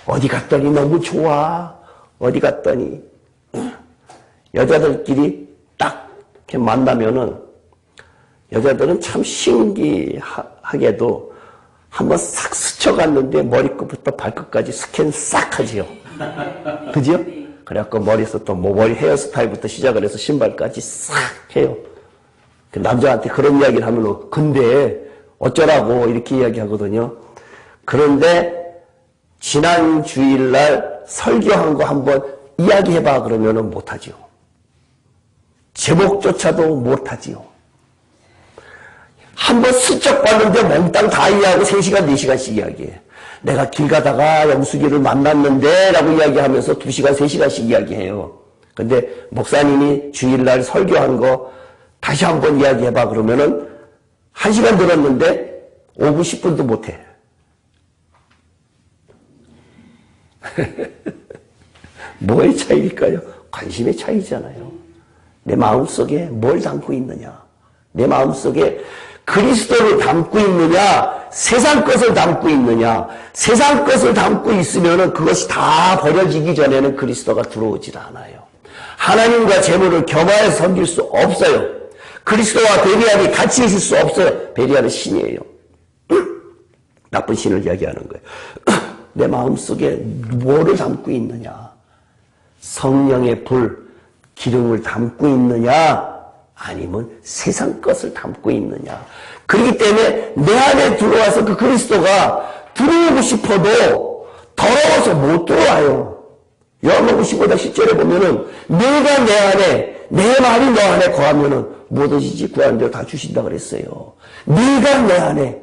어디 갔더니 너무 좋아. 어디 갔더니 여자들끼리 딱 이렇게 만나면은 여자들은 참 신기하게도 한번 싹 스쳐갔는데 머리끝부터 발끝까지 스캔 싹 하지요. 그죠? 그래갖고 머리에서 또 머리 헤어스타일부터 시작을 해서 신발까지 싹 해요. 그 남자한테 그런 이야기를 하면 근데 어쩌라고 이렇게 이야기하거든요. 그런데 지난 주일날 설교한 거 한번 이야기해봐 그러면은 못하지요. 제목조차도 못하지요. 한번 슬쩍 봤는데 몽땅 다 이야기하고 3시간, 4시간씩 이야기해. 내가 길 가다가 영숙이를 만났는데 라고 이야기하면서 2시간, 3시간씩 이야기해요. 근데 목사님이 주일날 설교한 거 다시 한번 이야기해봐 그러면은 1시간 들었는데 5분, 10분도 못해. 뭐의 차이일까요? 관심의 차이잖아요. 내 마음속에 뭘 담고 있느냐. 내 마음속에 그리스도를 담고 있느냐, 세상 것을 담고 있느냐. 세상 것을 담고 있으면 그것이 다 버려지기 전에는 그리스도가 들어오질 않아요. 하나님과 재물을 겸하여 섬길 수 없어요. 그리스도와 베리알이 같이 있을 수 없어요. 베리알은 신이에요. 나쁜 신을 이야기하는 거예요. 내 마음속에 뭐를 담고 있느냐. 성령의 불, 기름을 담고 있느냐, 아니면 세상 것을 담고 있느냐. 그렇기 때문에 내 안에 들어와서 그 그리스도가 들어오고 싶어도 더러워서 못 들어와요. 요한복음 15-10절에 보면은 내가 내 안에, 내 말이 너 안에 거하면은 뭐든지 구하는 대로 다 주신다 그랬어요. 네가 내 안에,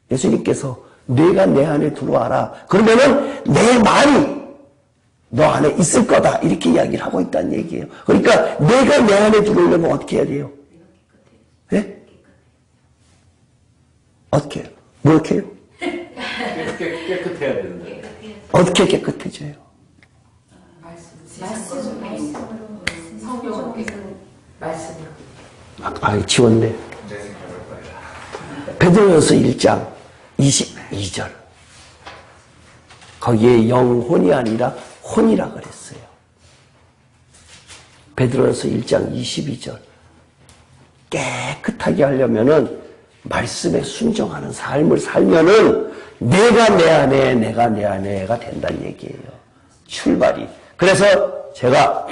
예수님께서 네가 내 안에 들어와라. 그러면은 내 말이 너 안에 있을 거다. 이렇게 이야기를 하고 있다는 얘기예요. 그러니까 내가 내 안에 들어오려면 어떻게 해야 돼요? 예? 어떻게 해요? 뭐 이렇게 해요? 깨끗해야 되는데. 어떻게 깨끗해져요? 아, 지웠네. 베드로전서 1장 22절. 거기에 영혼이 아니라 혼이라 그랬어요. 베드로전서 1장 22절. 깨끗하게 하려면은 말씀에 순종하는 삶을 살면은 내가 내 안에, 내가 내 안에가 된다는 얘기예요. 출발이. 그래서 제가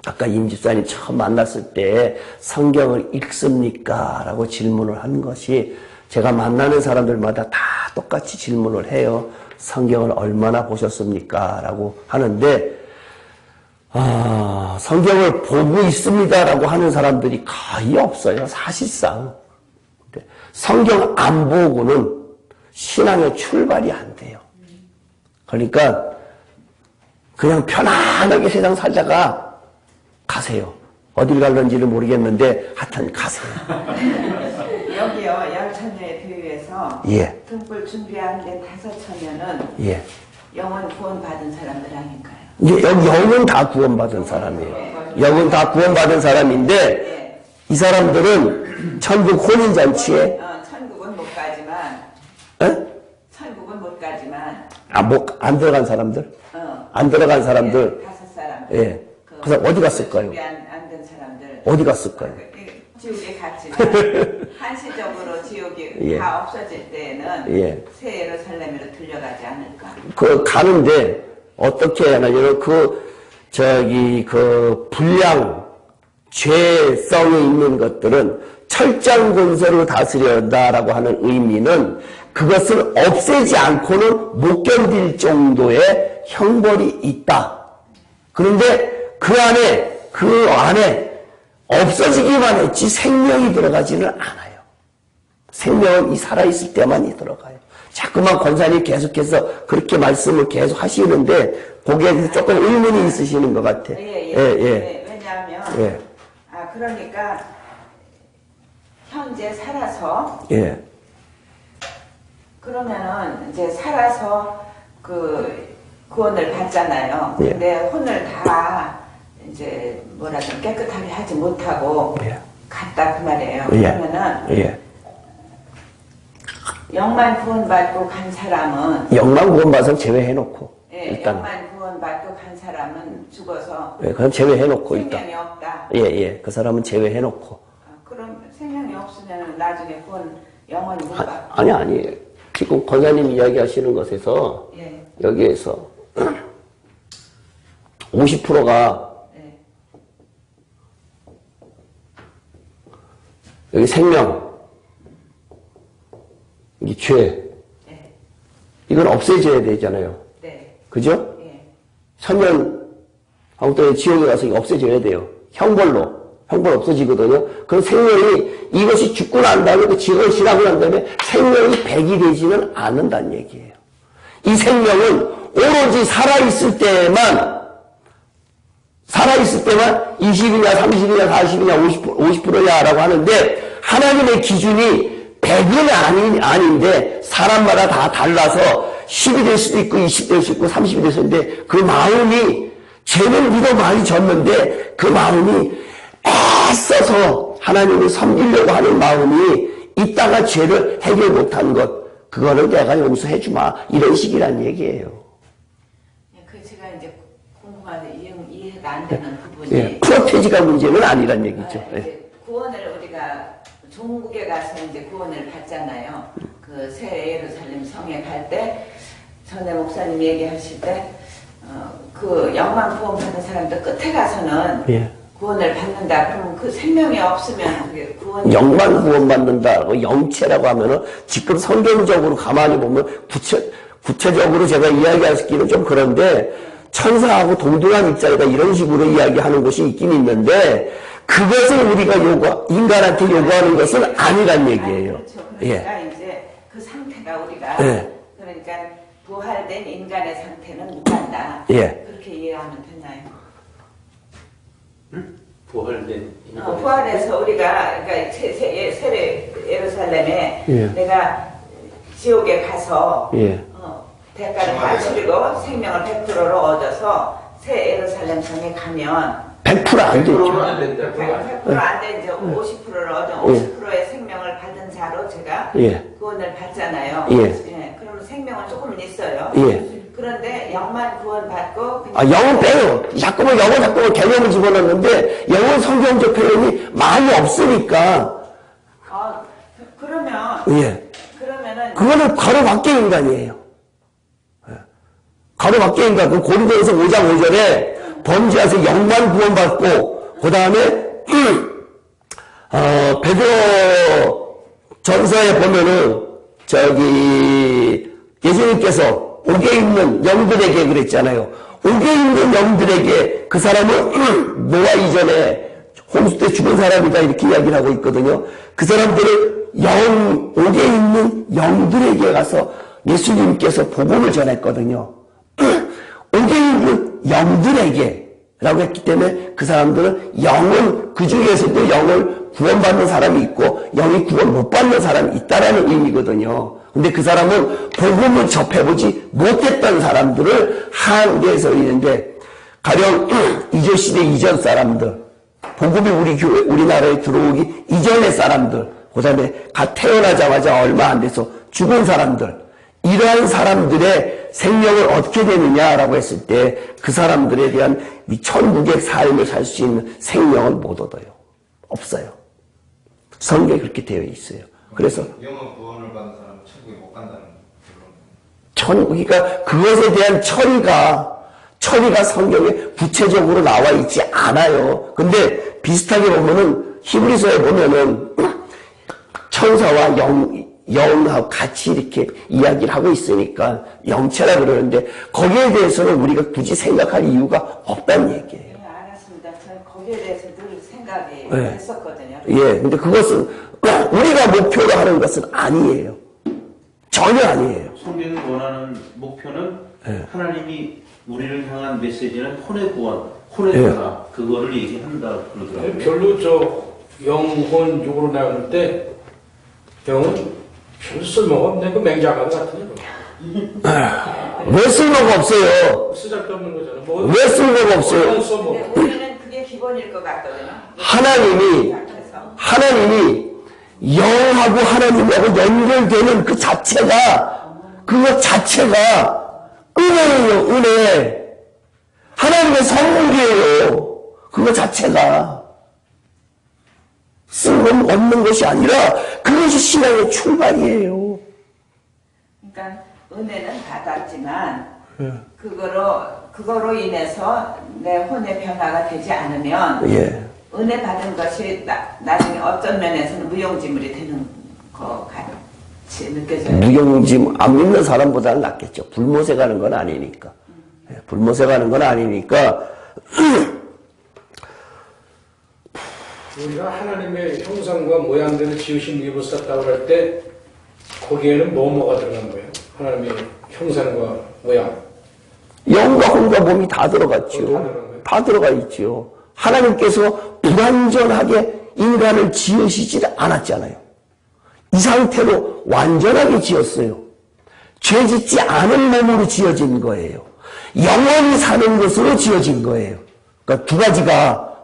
아까 임 집사님 처음 만났을 때 성경을 읽습니까? 라고 질문을 한 것이 제가 만나는 사람들마다 다 똑같이 질문을 해요. 성경을 얼마나 보셨습니까? 라고 하는데 성경을 보고 있습니다 라고 하는 사람들이 거의 없어요. 사실상. 성경 안 보고는 신앙의 출발이 안 돼요. 그러니까 그냥 편안하게 세상 살다가 가세요. 어딜 갈는지는 모르겠는데 하여튼 가세요. 여기요, 양천녀의 대회에서 예. 등불 준비하는데 5천녀는 예. 영원 구원 받은 사람들 아닐까요? 이제 여기 영은 다 구원받은 사람이에요. 네. 영은 다 구원받은 사람인데 예. 이 사람들은 천국 혼인잔치에 천국은 못 가지만 에? 천국은 못 가지만 안 들어간 사람들? 어. 안 들어간 사람들? 예, 5사람. 예. 그 사람 어디 갔을까요? 안된 사람들. 어디 갔을까요? 지옥에 갔지만 한시적으로 지옥이 예. 다 없어질 때에는 예. 새 예루살렘으로 들려가지 않을까. 그 가는데 어떻게 하냐면 그 불량 죄성이 있는 것들은 철장 권세로 다스려다라고 하는 의미는 그것을 없애지 않고는 못 견딜 정도의 형벌이 있다. 그런데 그 안에 없어지기만 했지 생명이 들어가지는 않아요. 생명은 이 살아있을 때만 들어가요. 자꾸만 권사님 계속해서 그렇게 말씀을 계속 하시는데 거기에 대해서 조금 의문이 있으시는 것 같아. 왜냐하면 예. 그러니까 현재 살아서 예. 그러면은 이제 살아서 그 구원을 받잖아요. 예. 근데 혼을 다 이제 뭐라 좀 깨끗하게 하지 못하고 예. 갔다 그 말이에요. 예. 그러면은 예. 영만 구원받고 간 사람은 영만 구원받아서 제외해놓고 일단 영만 구원받고 간 사람은 죽어서 그럼 제외해놓고 일단 생명이 없다. 예. 그 사람은 제외해놓고 그럼 생명이 없으면 나중에 구원 영원히 못 받고. 아니 지금 권사님 이야기하시는 것에서 예. 여기에서 50%가 예. 여기 생명, 이 죄, 네. 이건 없애져야 되잖아요. 네. 그죠? 예. 천년 한국도에 지옥에 가서 이거 없애져야 돼요. 형벌 없어지거든요. 그럼 생명이 이것이 죽고 난 다음에 그 지옥을 지나고 난 다음에 생명이 100이 되지는 않는다는 얘기예요. 이 생명은 오로지 살아있을 때만 20이냐 30이냐 40이냐 50%냐 라고 하는데 하나님의 기준이 100은 아닌데 사람마다 다 달라서 10이 될 수도 있고 20이 될 수 있고 30이 될 수 있는데 그 마음이 죄를 믿어 많이 졌는데 그 마음이 애써서 하나님을 섬기려고 하는 마음이 있다가 죄를 해결 못한 것 그거는 내가 용서해 주마 이런 식이란 얘기예요. 그 제가 이제 궁금한데 이해가 안 되는 부분이 예, 프로테지가 문제는 아니란 얘기죠. 이제 구원을 우리가 종국에 가서 이제 구원을 받잖아요. 그 새 예루살렘 성에 갈 때 전에 목사님 얘기하실 때 그 영만 구원 받는 사람들 끝에 가서는 예. 구원을 받는다. 그러면 그 생명이 없으면 그게 구원이 영만 구원받는다고 영체라고 하면은 지금 성경적으로 가만히 보면 구체적으로 제가 이야기하기는 좀 그런데 천사하고 동등한 입장이다 이런 식으로 이야기하는 것이 있긴 있는데 그것을 우리가 인간한테 요구하는 것은 아니란 얘기예요. 그렇죠. 그러니까 이제 그 상태가 우리가 그러니까 부활된 인간의 상태는 못 간다. 예. 그렇게 이해하면 되나요? 부활된 인간. 부활해서 우리가 그러니까 새 예루살렘에 내가 지옥에 가서 대가를 다 치르고 생명을 100%로 얻어서 새 예루살렘 성에 가면 100% 안 되죠. 100% 안 돼 이제 50%를 얻은 50%의 생명을 받은 자로 제가 구원을 받잖아요. 그러면 생명은 조금은 있어요. 그런데 영만 구원받고 영은 빼요. 자꾸만 개념을 집어넣는데 영은 성경적 표현이 많이 없으니까 그러면은 그거는 바로 밖에 인간이에요. 바로 밖에 인간. 그 고린도전서 5장 5절에 범죄해서 영만 구원받고 그 다음에 베드로 전서에 보면은 예수님께서 옥에 있는 영들에게 그랬잖아요. 옥에 있는 영들에게 그 사람은 노아 이전에 홍수 때 죽은 사람이다 이렇게 이야기를 하고 있거든요. 그 사람들을 옥에 있는 영들에게 가서 예수님께서 복음을 전했거든요. 옥에 있는 영들에게 라고 했기 때문에 그 사람들은 그 중에서도 영을 구원받는 사람이 있고 영이 구원 못 받는 사람이 있다라는 의미거든요. 근데 그 사람은 복음을 접해보지 못했던 사람들을 한계에서 있는데 가령 이조시대 이전 사람들, 복음이 우리나라에 들어오기 이전의 사람들, 그 다음에 갓 태어나자마자 얼마 안 돼서 죽은 사람들, 이러한 사람들의 생명을 어떻게 되느냐라고 했을 때 그 사람들에 대한 이 천국의 삶을 살 수 있는 생명은 못 얻어요. 없어요. 성경에 그렇게 되어 있어요. 그래서 영원 구원을 받은 사람은 천국에 못 간다는 그러니까 그것에 대한 처리가 성경에 구체적으로 나와 있지 않아요. 근데 비슷하게 보면은 히브리서에 보면은 천사와 영하고 같이 이렇게 이야기를 하고 있으니까 영체라 그러는데 거기에 대해서는 우리가 굳이 생각할 이유가 없다는 얘기예요. 네, 알았습니다. 저는 거기에 대해서 늘 생각이 네. 했었거든요. 예, 근데 그것은 우리가 목표로 하는 것은 아니에요. 전혀 아니에요. 성경이 원하는 목표는 하나님이 우리를 향한 메시지는 혼의 구원, 혼의 변화 그거를 얘기한다 그러더라고요. 별로 저 영혼 육으로 나올 때 영은 별로 쓸모가 없네. 그 맹자가루 같은 거. 왜 쓸모가 없어요? 쓰잘데 없는 거잖아. 뭐 왜 쓸모가 없어요? 근데 우리는 그게 기본일 것 같거든요. 하나님이 영하고 하나님하고 연결되는 그 자체가, 그것 자체가 은혜예요, 은혜. 하나님의 선물이에요. 그거 자체가. 쓸모없는 것이 아니라 그것이 신앙의 출발이에요. 그러니까 은혜는 받았지만 그거로 인해서 내 혼의 변화가 되지 않으면 예. 은혜 받은 것이 나중에 어떤 면에서는 무용지물이 되는 것 같이 느껴져요. 무용지 안 믿는 사람보다는 낫겠죠. 불못에 가는 건 아니니까. 예, 불못에 가는 건 아니니까. 우리가 하나님의 형상과 모양대로 지으신 입을 썼다고 할 때 거기에는 뭐가 들어간 거예요? 하나님의 형상과 모양. 영과 혼과 몸이 다 들어갔죠. 다 들어가 있죠. 하나님께서 불완전하게 인간을 지으시지 않았잖아요. 이 상태로 완전하게 지었어요. 죄 짓지 않은 몸으로 지어진 거예요. 영원히 사는 것으로 지어진 거예요. 그러니까 두 가지가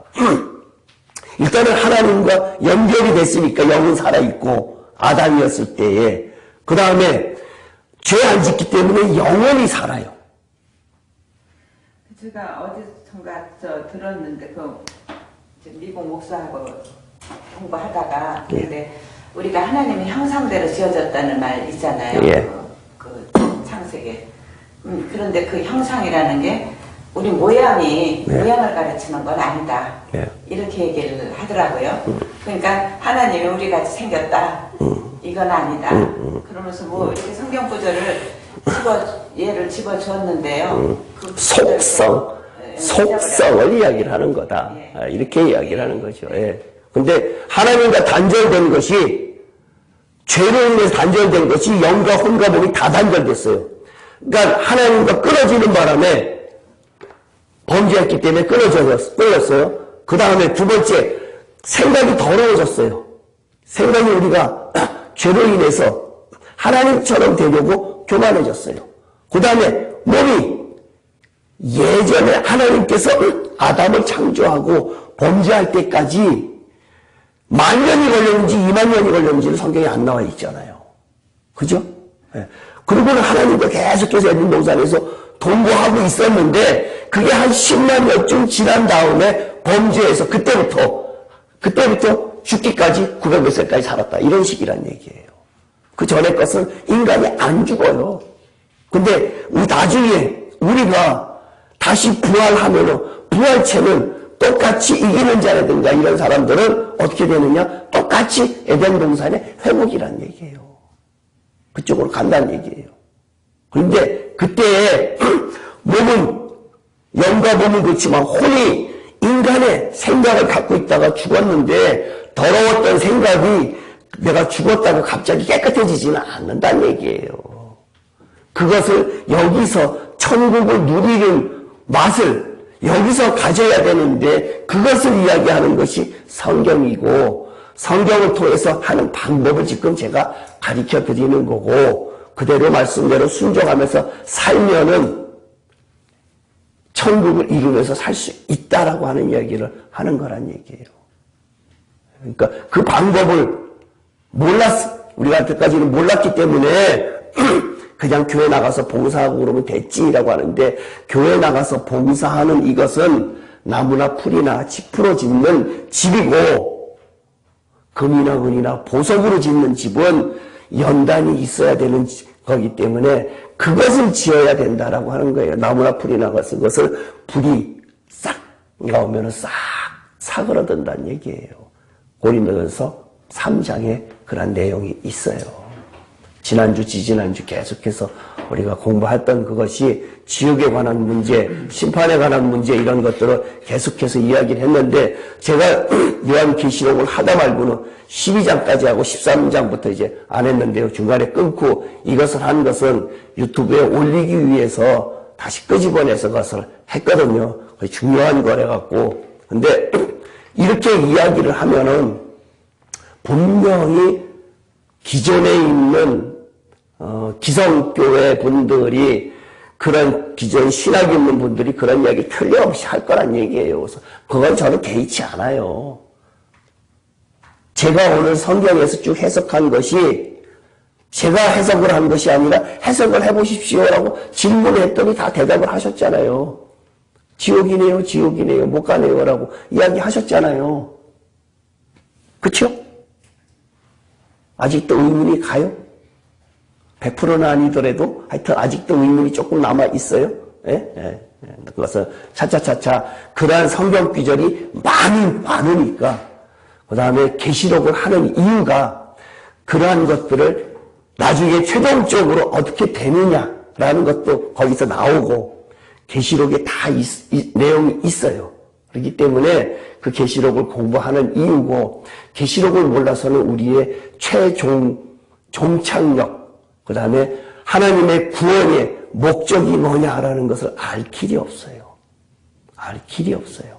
일단은 하나님과 연결이 됐으니까 영은 살아있고 아담이었을 때에 그 다음에 죄 안 짓기 때문에 영원히 살아요. 제가 어디선가 들었는데 미국 목사하고 공부하다가 근데 우리가 하나님의 형상대로 지어졌다는 말 있잖아요. 예. 그 창세기. 그런데 그 형상이라는 게 우리 모양을 가르치는 건 아니다. 예. 이렇게 얘기를 하더라고요. 그러니까 하나님이 우리 같이 생겼다. 이건 아니다. 그러면서 뭐 이렇게 성경 구절을 예를 집어 주었는데요. 그 속성을 이야기를 하는 거다. 이렇게 이야기를 하는 거죠. 예. 근데 하나님과 단절된 것이 죄로 인해서 단절된 것이 영과 혼과 몸이 다 단절됐어요. 그러니까 하나님과 끊어지는 바람에 범죄했기 때문에 끊었어요. 그 다음에 두 번째, 생각이 더러워졌어요. 생각이 우리가 죄로 인해서 하나님처럼 되려고 교만해졌어요. 그 다음에 몸이 예전에 하나님께서 아담을 창조하고 범죄할 때까지 10,000년이 걸렸는지 20,000년이 걸렸는지는 성경에 안 나와 있잖아요. 그죠? 네. 그리고는 하나님과 계속해서 에덴 동산에서 동거하고 있었는데 그게 한 10만 년쯤 지난 다음에 범죄해서 그때부터 죽기까지 900몇 살까지 살았다. 이런 식이란 얘기예요. 그 전에 것은 인간이 안 죽어요. 근데 나중에 우리가 다시 부활하면은 부활체는 똑같이 이기는 자라든가 이런 사람들은 어떻게 되느냐? 똑같이 에덴 동산의 회복이란 얘기예요. 그쪽으로 간다는 얘기예요. 그런데 그때의 몸은 영과 몸은 그렇지만 혼이 인간의 생각을 갖고 있다가 죽었는데 더러웠던 생각이 내가 죽었다고 갑자기 깨끗해지지는 않는다는 얘기예요. 그것을 여기서 천국을 누리는 맛을 여기서 가져야 되는데 그것을 이야기하는 것이 성경이고 성경을 통해서 하는 방법을 지금 제가 가르쳐 드리는 거고 그대로 말씀대로 순종하면서 살면은 천국을 이루면서 살 수 있다라고 하는 이야기를 하는 거란 얘기예요. 그러니까 그 방법을 우리가 여태까지는 몰랐기 때문에 그냥 교회 나가서 봉사하고 그러면 됐지라고 하는데, 교회 나가서 봉사하는 이것은 나무나 풀이나 지푸로 짓는 집이고, 금이나 은이나 보석으로 짓는 집은 연단이 있어야 되는 거기 때문에 그것을 지어야 된다라고 하는 거예요. 나무나 풀이나 것을 불이 싹 나오면 싹 사그러든다는 얘기예요. 고린도전서 3장에 그런 내용이 있어요. 지난주, 지지난주 계속해서 우리가 공부했던 그것이 지옥에 관한 문제, 심판에 관한 문제, 이런 것들을 계속해서 이야기를 했는데, 제가 요한계시록을 하다 말고는 12장까지 하고 13장부터 이제 안 했는데요. 중간에 끊고 이것을 한 것은 유튜브에 올리기 위해서 다시 끄집어내서 그것을 했거든요. 중요한 거래 갖고. 근데 이렇게 이야기를 하면은 분명히 기존에 있는 기성교회 분들이, 그런 기존 신학 있는 분들이 그런 이야기 틀림없이 할 거란 얘기예요. 그래서 그건 저는 개의치 않아요. 제가 오늘 성경에서 쭉 해석한 것이 제가 해석을 한 것이 아니라 해석을 해보십시오라고 질문했더니 다 대답을 하셨잖아요. 지옥이네요, 지옥이네요, 못 가네요라고 이야기하셨잖아요. 그렇죠? 아직도 의문이 가요? 100%는 아니더라도 하여튼 아직도 의문이 조금 남아 있어요. 그것은 차차차차 그러한 성경 구절이 많으니까, 그 다음에 계시록을 하는 이유가 그러한 것들을 나중에 최종적으로 어떻게 되느냐라는 것도 거기서 나오고, 계시록에 다 내용이 있어요. 그렇기 때문에 그 계시록을 공부하는 이유고, 계시록을 몰라서는 우리의 종착역, 그 다음에 하나님의 구원의 목적이 뭐냐라는 것을 알 길이 없어요. 알 길이 없어요.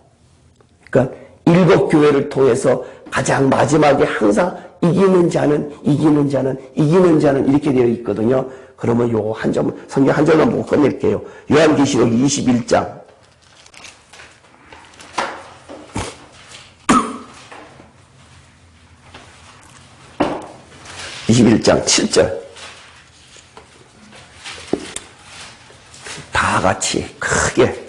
그러니까 일곱 교회를 통해서 가장 마지막에 항상 이기는 자는 이렇게 되어 있거든요. 그러면 요거 성경 한 절만 보고 끝낼게요. 요한계시록 21장. 21장 7절. 다 같이 크게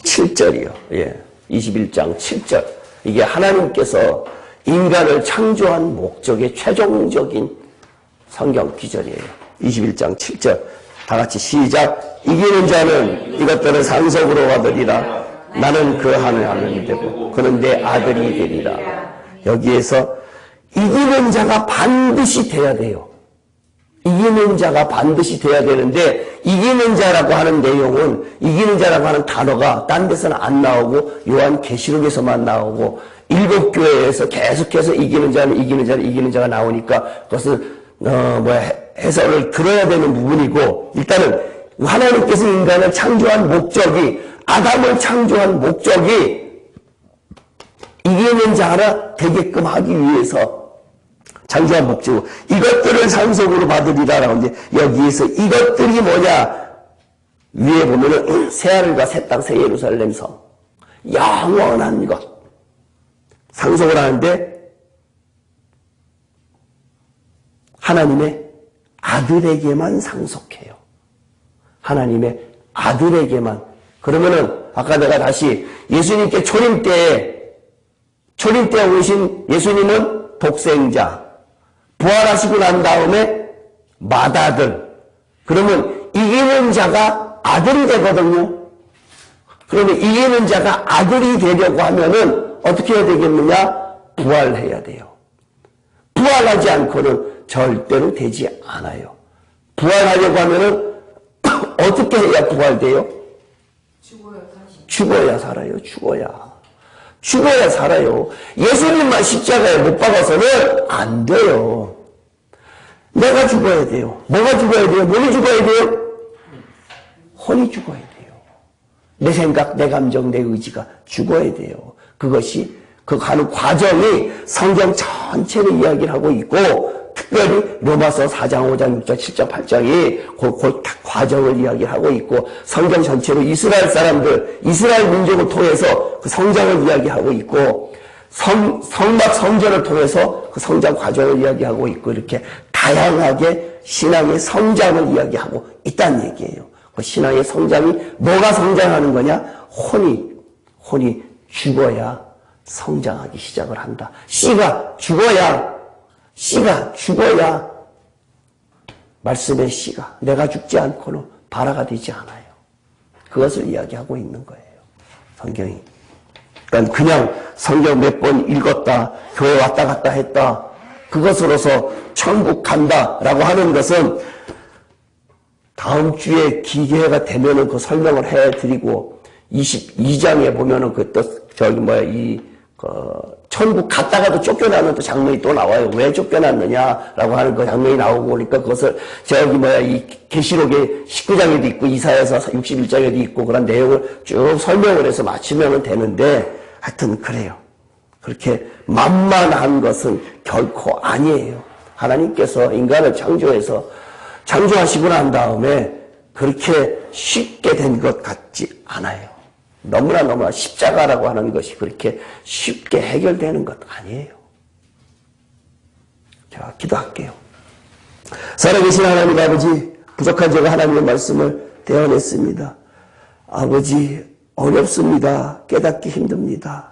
7절이요. 예. 21장 7절. 이게 하나님께서 인간을 창조한 목적의 최종적인 성경 기절이에요. 21장 7절. 다 같이 시작. 이기는 자는 이것들을 상속으로 얻으리라. 나는 그 하나님이 되고 그는 내 아들이 되리라. 여기에서 이기는 자가 반드시 돼야 돼요. 이기는 자가 반드시 돼야 되는데, 이기는 자라고 하는 내용은, 이기는 자라고 하는 단어가 딴 데서는 안 나오고 요한계시록에서만 나오고, 일곱 교회에서 계속해서 이기는 자가 나오니까 그것은 해석을 들어야 되는 부분이고, 일단은 하나님께서 인간을 창조한 목적이, 아담을 창조한 목적이 이기는 자가 되게끔 하기 위해서 창조한 목적, 이것들을 상속으로 받으리라라고. 이제 여기에서 이것들이 뭐냐, 위에 보면은 새하늘과 새 땅 새 예루살렘 성, 영원한 것 상속을 하는데, 하나님의 아들에게만 상속해요. 하나님의 아들에게만. 그러면은 아까 내가 다시 예수님께 초림 때 오신 예수님은 독생자, 부활하시고 난 다음에 맏아들. 그러면 이기는 자가 아들이 되거든요. 그러면 이기는 자가 아들이 되려고 하면은 어떻게 해야 되겠느냐? 부활해야 돼요. 부활하지 않고는 절대로 되지 않아요. 부활하려고 하면은 어떻게 해야 부활돼요? 죽어야 살아요. 죽어야 살아요. 예수님만 십자가에 못 박아서는 안 돼요. 내가 죽어야 돼요. 뭐가 죽어야 돼요? 몸이 죽어야 돼요? 혼이 죽어야 돼요. 내 생각, 내 감정, 내 의지가 죽어야 돼요. 그것이, 그 가는 과정이 성경 전체를 이야기를 하고 있고, 특별히 로마서 4장, 5장, 6장, 7장, 8장이 그 과정을 이야기하고 있고 성경 전체로 이스라엘 사람들, 이스라엘 민족을 통해서 그 성장을 이야기하고 있고 성막 성전을 통해서 그 성장 과정을 이야기하고 있고 이렇게 다양하게 신앙의 성장을 이야기하고 있다는 얘기예요. 그 신앙의 성장이 뭐가 성장하는 거냐? 혼이 죽어야 성장하기 시작을 한다. 씨가 죽어야 말씀의 씨가 내가 죽지 않고는 발화가 되지 않아요. 그것을 이야기하고 있는 거예요. 성경이. 그러니까 그냥 성경 몇 번 읽었다, 교회 왔다 갔다 했다, 그것으로서 천국 간다라고 하는 것은 다음 주에 기회가 되면은 그 설명을 해드리고 22장에 보면은 천국 갔다가도 쫓겨나는 또 장면이 또 나와요. 왜 쫓겨났느냐라고 하는 그 장면이 나오고 그러니까 그것을 이 계시록의 19장에도 있고 이사야서 61장에도 있고 그런 내용을 쭉 설명을 해서 마치면 되는데 하여튼 그래요. 그렇게 만만한 것은 결코 아니에요. 하나님께서 인간을 창조하시고 난 다음에 그렇게 쉽게 된 것 같지 않아요. 너무나 십자가라고 하는 것이 그렇게 쉽게 해결되는 것 아니에요. 자, 기도할게요. 살아계신 하나님 아버지, 부족한 제가 하나님의 말씀을 대언했습니다. 아버지, 어렵습니다. 깨닫기 힘듭니다.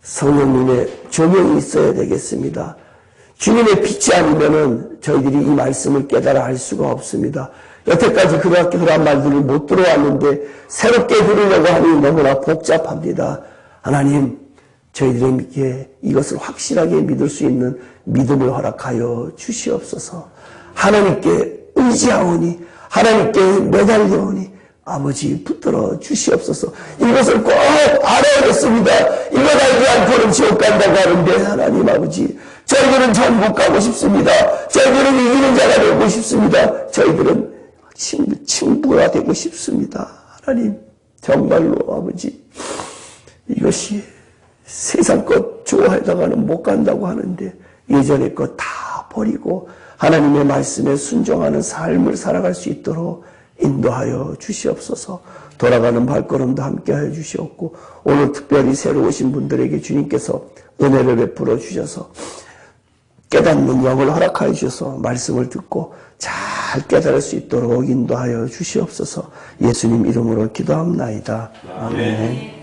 성령님의 조명이 있어야 되겠습니다. 주님의 빛이 아니면은 저희들이 이 말씀을 깨달아 알 수가 없습니다. 여태까지 그런 말들을 못 들어왔는데 새롭게 들으려고 하니 너무나 복잡합니다. 하나님, 저희들에게 이것을 확실하게 믿을 수 있는 믿음을 허락하여 주시옵소서. 하나님께 의지하오니, 하나님께 매달려오니 아버지 붙들어 주시옵소서. 이것을 꼭 알아야겠습니다. 이것 알지 않고는 지옥 간다고 하는데 하나님 아버지, 저희들은 천국 가고 싶습니다. 저희들은 이기는 자가 되고 싶습니다. 저희들은 친부가 되고 싶습니다. 하나님, 정말로 아버지, 이것이 세상 것 좋아하다가는 못 간다고 하는데 예전의 것 다 버리고 하나님의 말씀에 순종하는 삶을 살아갈 수 있도록 인도하여 주시옵소서. 돌아가는 발걸음도 함께하여 주시옵고 오늘 특별히 새로 오신 분들에게 주님께서 은혜를 베풀어 주셔서 깨닫는 영을 허락하여 주셔서 말씀을 듣고 잘 깨달을 수 있도록 인도하여 주시옵소서. 예수님 이름으로 기도합나이다. 아멘.